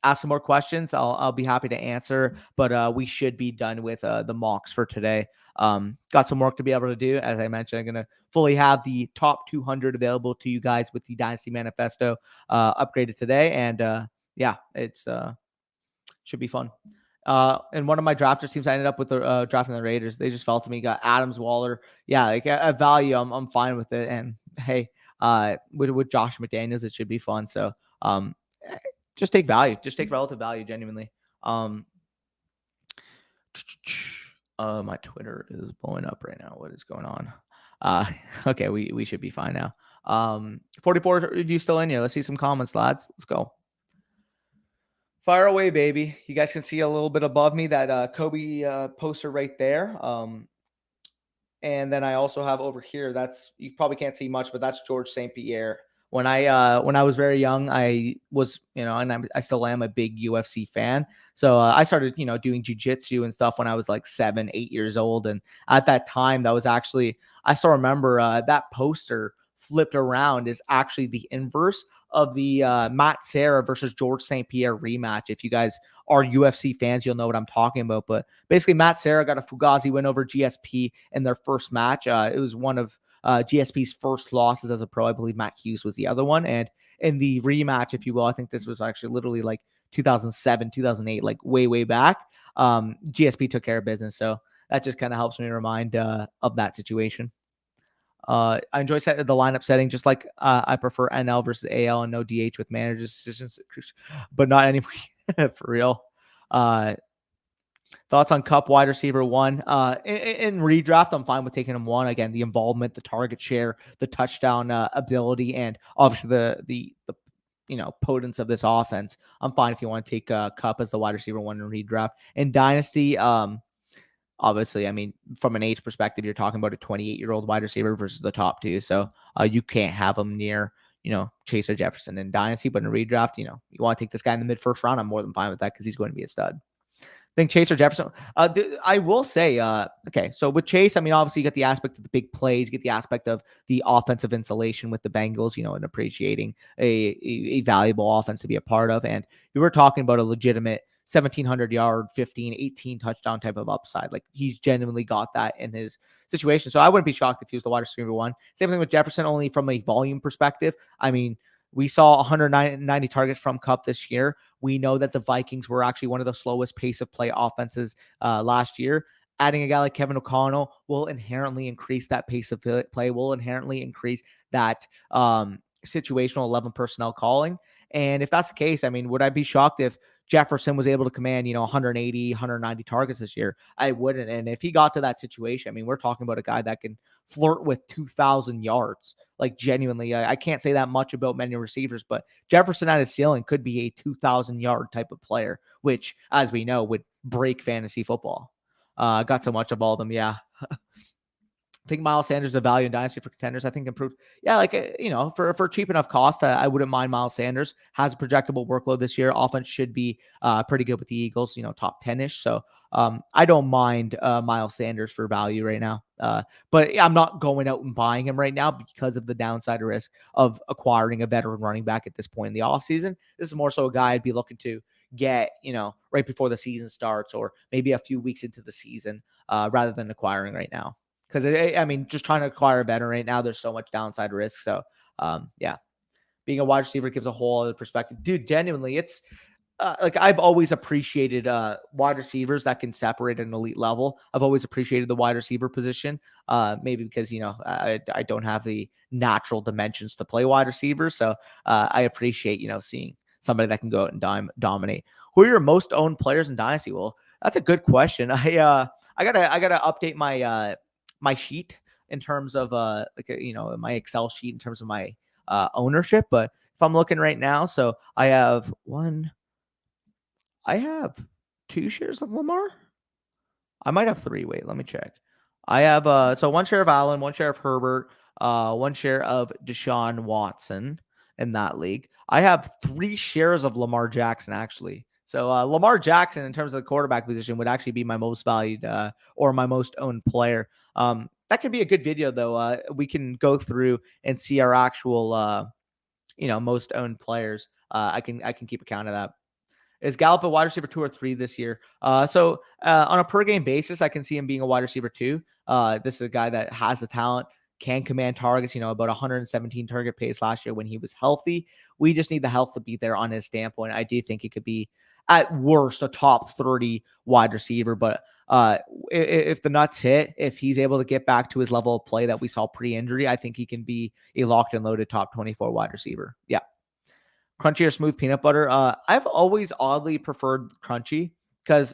ask some more questions. I'll be happy to answer, but we should be done with the mocks for today. Got some work to be able to do. As I mentioned, I'm going to fully have the top 200 available to you guys with the Dynasty Manifesto upgraded today. And yeah, it's should be fun. And one of my drafters teams, I ended up with the drafting the Raiders. They just fell to me. Got Adams, Waller. Yeah, like at value, I'm fine with it. And hey, with Josh McDaniels, it should be fun. So just take value. Just take relative value, genuinely. My Twitter is blowing up right now. What is going on? Okay, we should be fine now. 44 review still in here. Let's see some comments, lads. Let's go. Fire away, baby. You guys can see a little bit above me that Kobe poster right there. And then I also have over here, that's, you probably can't see much, but that's George St. Pierre. When I was very young, I was, and I still am a big UFC fan. So I started, doing jiu-jitsu and stuff when I was like 7, 8 years old. And at that time, that was actually, I still remember that poster flipped around is actually the inverse of the Matt Serra versus George St. Pierre rematch. If you guys are UFC fans, you'll know what I'm talking about. But basically, Matt Serra got a Fugazi win over GSP in their first match. It was one of GSP's first losses as a pro. I believe Matt Hughes was the other one. And in the rematch, if you will, I think this was actually literally like 2007, 2008, like way back. GSP took care of business. So that just kind of helps me remind of that situation. I enjoy the lineup setting, just like I prefer NL versus AL and no DH with managers decisions, but not anymore. For real. Thoughts on Cup wide receiver one? In redraft, I'm fine with taking him one. Again, the involvement, the target share, the touchdown ability, and obviously the potence of this offense. I'm fine if you want to take Cup as the wide receiver one in redraft. In Dynasty, obviously, I mean, from an age perspective, you're talking about a 28-year-old wide receiver versus the top two. So you can't have him near, Chase or Jefferson in Dynasty. But in a redraft, you want to take this guy in the mid-first round. I'm more than fine with that because he's going to be a stud. I think Chase or Jefferson. I will say, okay, so with Chase, I mean, obviously you get the aspect of the big plays, you get the aspect of the offensive insulation with the Bengals, and appreciating a valuable offense to be a part of. And you were talking about a legitimate 1,700 yard, 15, 18 touchdown type of upside. Like he's genuinely got that in his situation. So I wouldn't be shocked if he was the wide receiver one. Same thing with Jefferson, only from a volume perspective. I mean, we saw 190 targets from Kupp this year. We know that the Vikings were actually one of the slowest pace of play offenses last year. Adding a guy like Kevin O'Connell will inherently increase that pace of play, will inherently increase that situational 11 personnel calling. And if that's the case, I mean, would I be shocked if Jefferson was able to command, 180, 190 targets this year? I wouldn't. And if he got to that situation, I mean, we're talking about a guy that can flirt with 2,000 yards. Like genuinely, I can't say that much about many receivers, but Jefferson at his ceiling could be a 2,000 yard type of player, which, as we know, would break fantasy football. Got so much of all of them. Yeah. I think Miles Sanders is a value in Dynasty for contenders. I think improved. Yeah, like, for cheap enough cost, I wouldn't mind Miles Sanders. Has a projectable workload this year. Offense should be pretty good with the Eagles, top 10-ish. So I don't mind Miles Sanders for value right now. But I'm not going out and buying him right now because of the downside risk of acquiring a veteran running back at this point in the offseason. This is more so a guy I'd be looking to get, right before the season starts or maybe a few weeks into the season rather than acquiring right now. Because, I mean, just trying to acquire a veteran right now, there's so much downside risk. So, yeah, being a wide receiver gives a whole other perspective. Dude, genuinely, it's like I've always appreciated wide receivers that can separate at an elite level. I've always appreciated the wide receiver position, maybe because, I don't have the natural dimensions to play wide receivers. So I appreciate, seeing somebody that can go out and dominate. Who are your most owned players in Dynasty? Well, that's a good question. I gotta update my sheet in terms of my Excel sheet in terms of my ownership. But if I'm looking right now, so I have 2 shares of Lamar. I might have 3. Wait, let me check. I have so 1 share of Allen, 1 share of Herbert, 1 share of Deshaun Watson in that league. I have 3 shares of Lamar Jackson actually. So Lamar Jackson, in terms of the quarterback position, would actually be my most valued or my most owned player. That could be a good video though. We can go through and see our actual most owned players. I can keep account of that. Is Gallup a wide receiver 2 or 3 this year? So on a per game basis, I can see him being a wide receiver 2. This is a guy that has the talent, can command targets, about 117 target pace last year when he was healthy. We just need the health to be there on his standpoint. I do think he could be at worst a top 30 wide receiver, but if the nuts hit, if he's able to get back to his level of play that we saw pre-injury, I think he can be a locked and loaded top 24 wide receiver. Yeah. Crunchy or smooth peanut butter? I've always oddly preferred crunchy because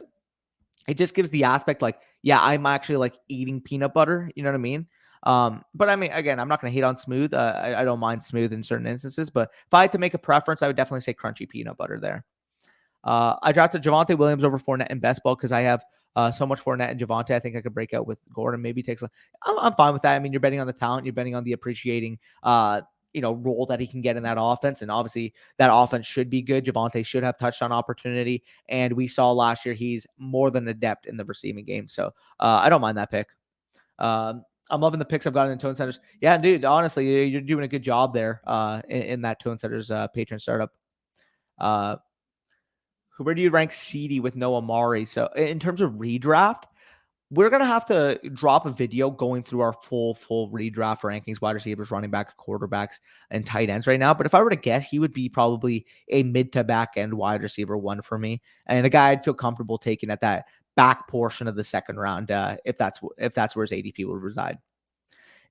it just gives the aspect like, yeah, I'm actually like eating peanut butter. You know what I mean? But I mean, again, I'm not going to hate on smooth. I don't mind smooth in certain instances, but if I had to make a preference, I would definitely say crunchy peanut butter there. I drafted Javonte Williams over Fournette in best ball because I have so much Fournette and Javonte. I think I could break out with Gordon. Maybe takes. I'm fine with that. I mean, you're betting on the talent. You're betting on the appreciating role that he can get in that offense. And obviously that offense should be good. Javonte should have touchdown opportunity. And we saw last year he's more than adept in the receiving game. So I don't mind that pick. I'm loving the picks I've gotten in Tone Centers. Yeah, dude, honestly, you're doing a good job there in that Tone Centers patron startup. Where do you rank CD with no Amari? So in terms of redraft, we're gonna have to drop a video going through our full redraft rankings, wide receivers, running back, quarterbacks, and tight ends right now. But if I were to guess, he would be probably a mid to back end wide receiver one for me, and a guy I'd feel comfortable taking at that back portion of the second round, if that's where his ADP would reside.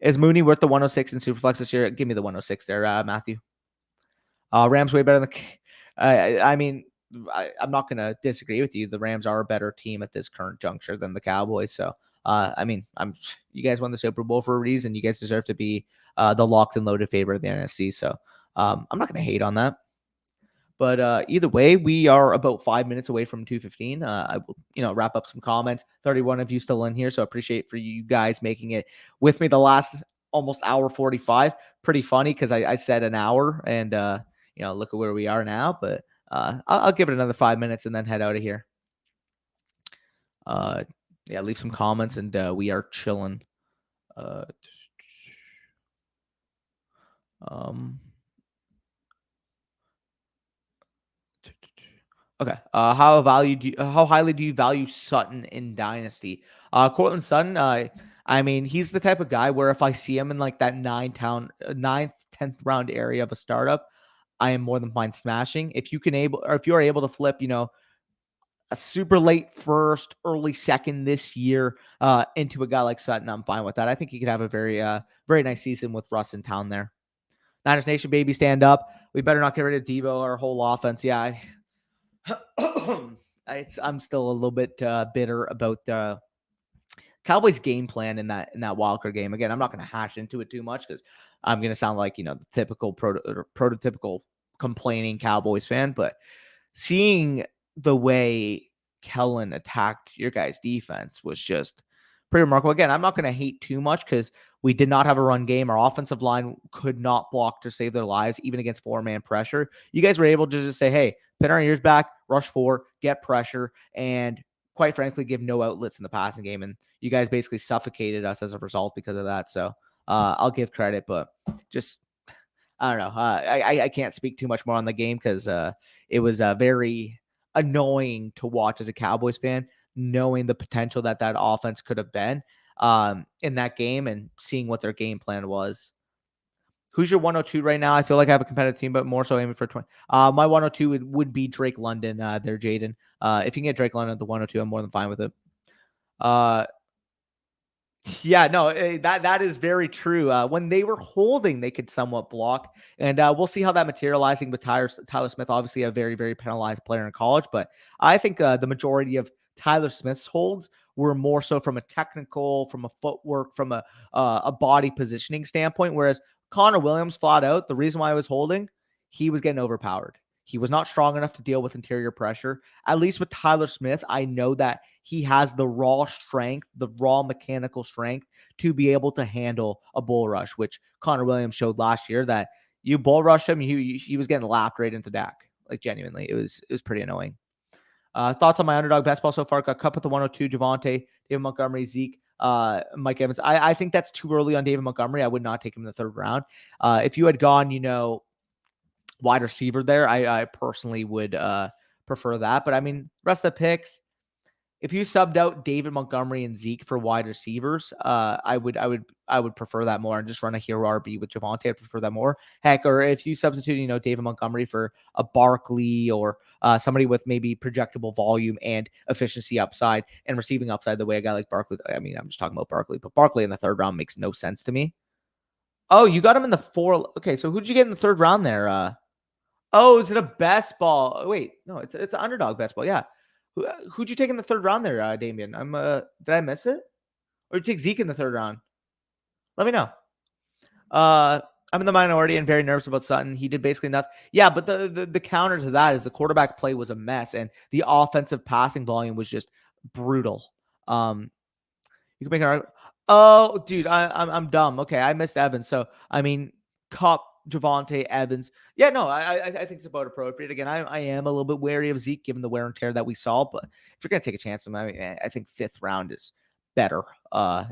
Is Mooney worth the 106 in Superflex this year? Give me the 106 there, Matthew. Rams way better than. I mean, I'm not going to disagree with you. The Rams are a better team at this current juncture than the Cowboys. So, I mean, you guys won the Super Bowl for a reason. You guys deserve to be the locked and loaded favorite of the NFC. So, I'm not going to hate on that. But either way, we are about 5 minutes away from 2:15. I will, wrap up some comments. 31 of you still in here, so I appreciate for you guys making it with me the last almost hour 45. Pretty funny because I said an hour, and look at where we are now. But I'll give it another 5 minutes and then head out of here. Yeah, leave some comments, and we are chilling. Okay. How highly do you value Sutton in Dynasty? Cortland Sutton. I mean, he's the type of guy where if I see him in like that ninth, 10th round area of a startup, I am more than fine smashing. If you are able to flip, a super late first, early second this year into a guy like Sutton, I'm fine with that. I think he could have a very, very nice season with Russ in town there. Niners Nation, baby, stand up. We better not get rid of Devo, our whole offense. Yeah. I'm still a little bit bitter about the Cowboys game plan in that wildcard game. Again, I'm not going to hash into it too much because I'm going to sound like the typical prototypical complaining Cowboys fan. But seeing the way Kellen attacked your guys' defense was just pretty remarkable. Again, I'm not going to hate too much because we did not have a run game. Our offensive line could not block to save their lives, even against four-man pressure. You guys were able to just say, hey, pin our ears back, rush forward, get pressure, and quite frankly, give no outlets in the passing game. And you guys basically suffocated us as a result because of that. So I'll give credit, but just I don't know. I can't speak too much more on the game because it was very annoying to watch as a Cowboys fan, knowing the potential that offense could have been in that game and seeing what their game plan was. Who's your 102 right now? I feel like I have a competitive team, but more so aiming for 20. My 102 would be Drake London there, Jaden. If you can get Drake London at the 102, I'm more than fine with it. Yeah, no, that is very true. When they were holding, they could somewhat block, and we'll see how that materializing with Tyler Smith. Obviously, a very, very penalized player in college, but I think the majority of Tyler Smith's holds were more so from a technical, from a footwork, from a body positioning standpoint. Whereas Connor Williams, flat out, the reason why I was holding, he was getting overpowered. He was not strong enough to deal with interior pressure. At least with Tyler Smith, I know that he has the raw strength, the raw mechanical strength to be able to handle a bull rush, which Connor Williams showed last year that you bull rushed him, he was getting lapped right into Dak. Like genuinely, it was pretty annoying. Thoughts on my underdog best ball so far? Got Cup at the 102, Javonte, David Montgomery, Zeke, Mike Evans. I think that's too early on David Montgomery. I would not take him in the third round. If you had gone, wide receiver there, I personally would prefer that. But I mean, rest of the picks, if you subbed out David Montgomery and Zeke for wide receivers, I would prefer that more and just run a hero RB with Javonte. I'd prefer that more. Heck, or if you substitute, David Montgomery for a Barkley or somebody with maybe projectable volume and efficiency upside and receiving upside the way a guy like Barkley. I mean, I'm just talking about Barkley, but Barkley in the third round makes no sense to me. Oh, you got him in the four. Okay, so who'd you get in the third round there? Oh, is it a best ball? Oh, wait, no, it's an underdog best ball. Yeah. Who'd you take in the third round there, Damien? Did I miss it? Or did you take Zeke in the third round? Let me know. I'm in the minority and very nervous about Sutton. He did basically nothing. Yeah, but the counter to that is the quarterback play was a mess and the offensive passing volume was just brutal. You can make an. Oh, dude, I'm dumb. Okay, I missed Evans. So I mean, Cup, Javonte, Evans. Yeah, no, I think it's about appropriate. Again, I am a little bit wary of Zeke given the wear and tear that we saw. But if you're gonna take a chance on him, I think fifth round is better,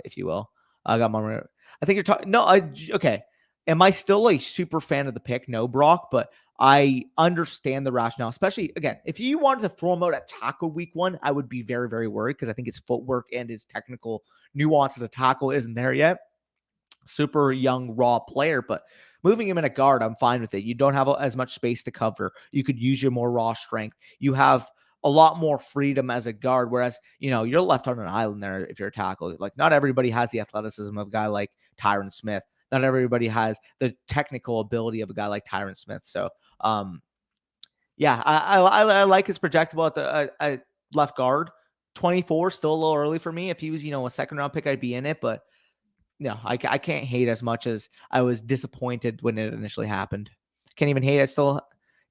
if you will. I got more. I think you're talking. No, okay. Am I still a super fan of the pick? No, Brock, but I understand the rationale, especially again, if you wanted to throw him out at tackle week 1, I would be very, very worried because I think his footwork and his technical nuance as a tackle isn't there yet. Super young, raw player, but moving him in a guard, I'm fine with it. You don't have as much space to cover. You could use your more raw strength. You have a lot more freedom as a guard, whereas, you're left on an island there if you're a tackle. Like, not everybody has the athleticism of a guy like Tyron Smith. Not everybody has the technical ability of a guy like Tyron Smith. So, yeah, I like his projectable at the left guard. 24, still a little early for me. If he was, a second round pick, I'd be in it, but no, I can't hate as much as I was disappointed when it initially happened. Can't even hate. I still,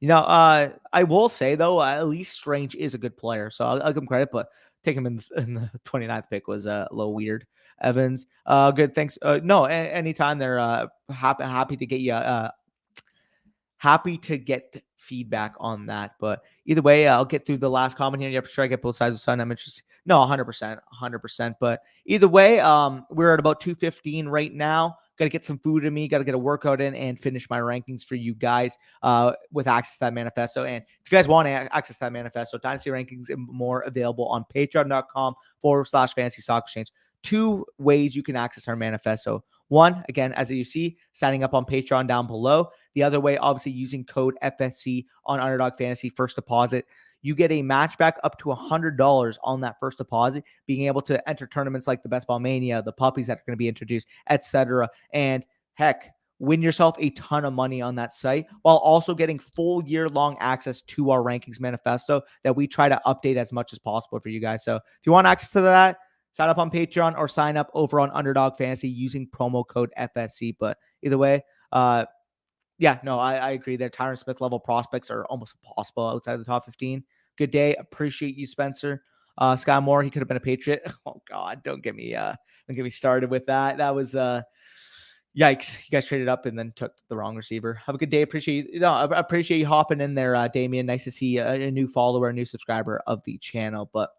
I will say though, at least Strange is a good player, so I'll give him credit. But take him in the 29th pick was a little weird. Evans, good. Thanks. No, anytime they're happy to get you happy to get feedback on that. But either way, I'll get through the last comment here. You have to try to get both sides of the sun. I'm interested. No, 100%. But either way, we're at about 2:15 right now. Got to get some food in me. Got to get a workout in and finish my rankings for you guys with access to that manifesto. And if you guys want to access that manifesto, Dynasty rankings and more available on patreon.com/fantasy stock exchange. 2 ways you can access our manifesto. One, again, as you see, signing up on Patreon down below. The other way, obviously, using code FSC on Underdog Fantasy first deposit. You get a match back up to $100 on that first deposit, being able to enter tournaments like the Best Ball Mania, the puppies that are going to be introduced, etc. And heck, win yourself a ton of money on that site while also getting full year-long access to our rankings manifesto that we try to update as much as possible for you guys. So if you want access to that, sign up on Patreon or sign up over on Underdog Fantasy using promo code FSC. But either way, yeah, no, I agree there. Tyron Smith level prospects are almost impossible outside of the top 15. Good day. Appreciate you, Spencer. Sky Moore, he could have been a Patriot. Oh God, don't get me started with that. That was yikes. You guys traded up and then took the wrong receiver. Have a good day. Appreciate you. No, I appreciate you hopping in there, Damien. Nice to see a new follower, a new subscriber of the channel. But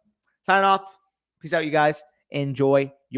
signing off. Peace out, you guys. Enjoy your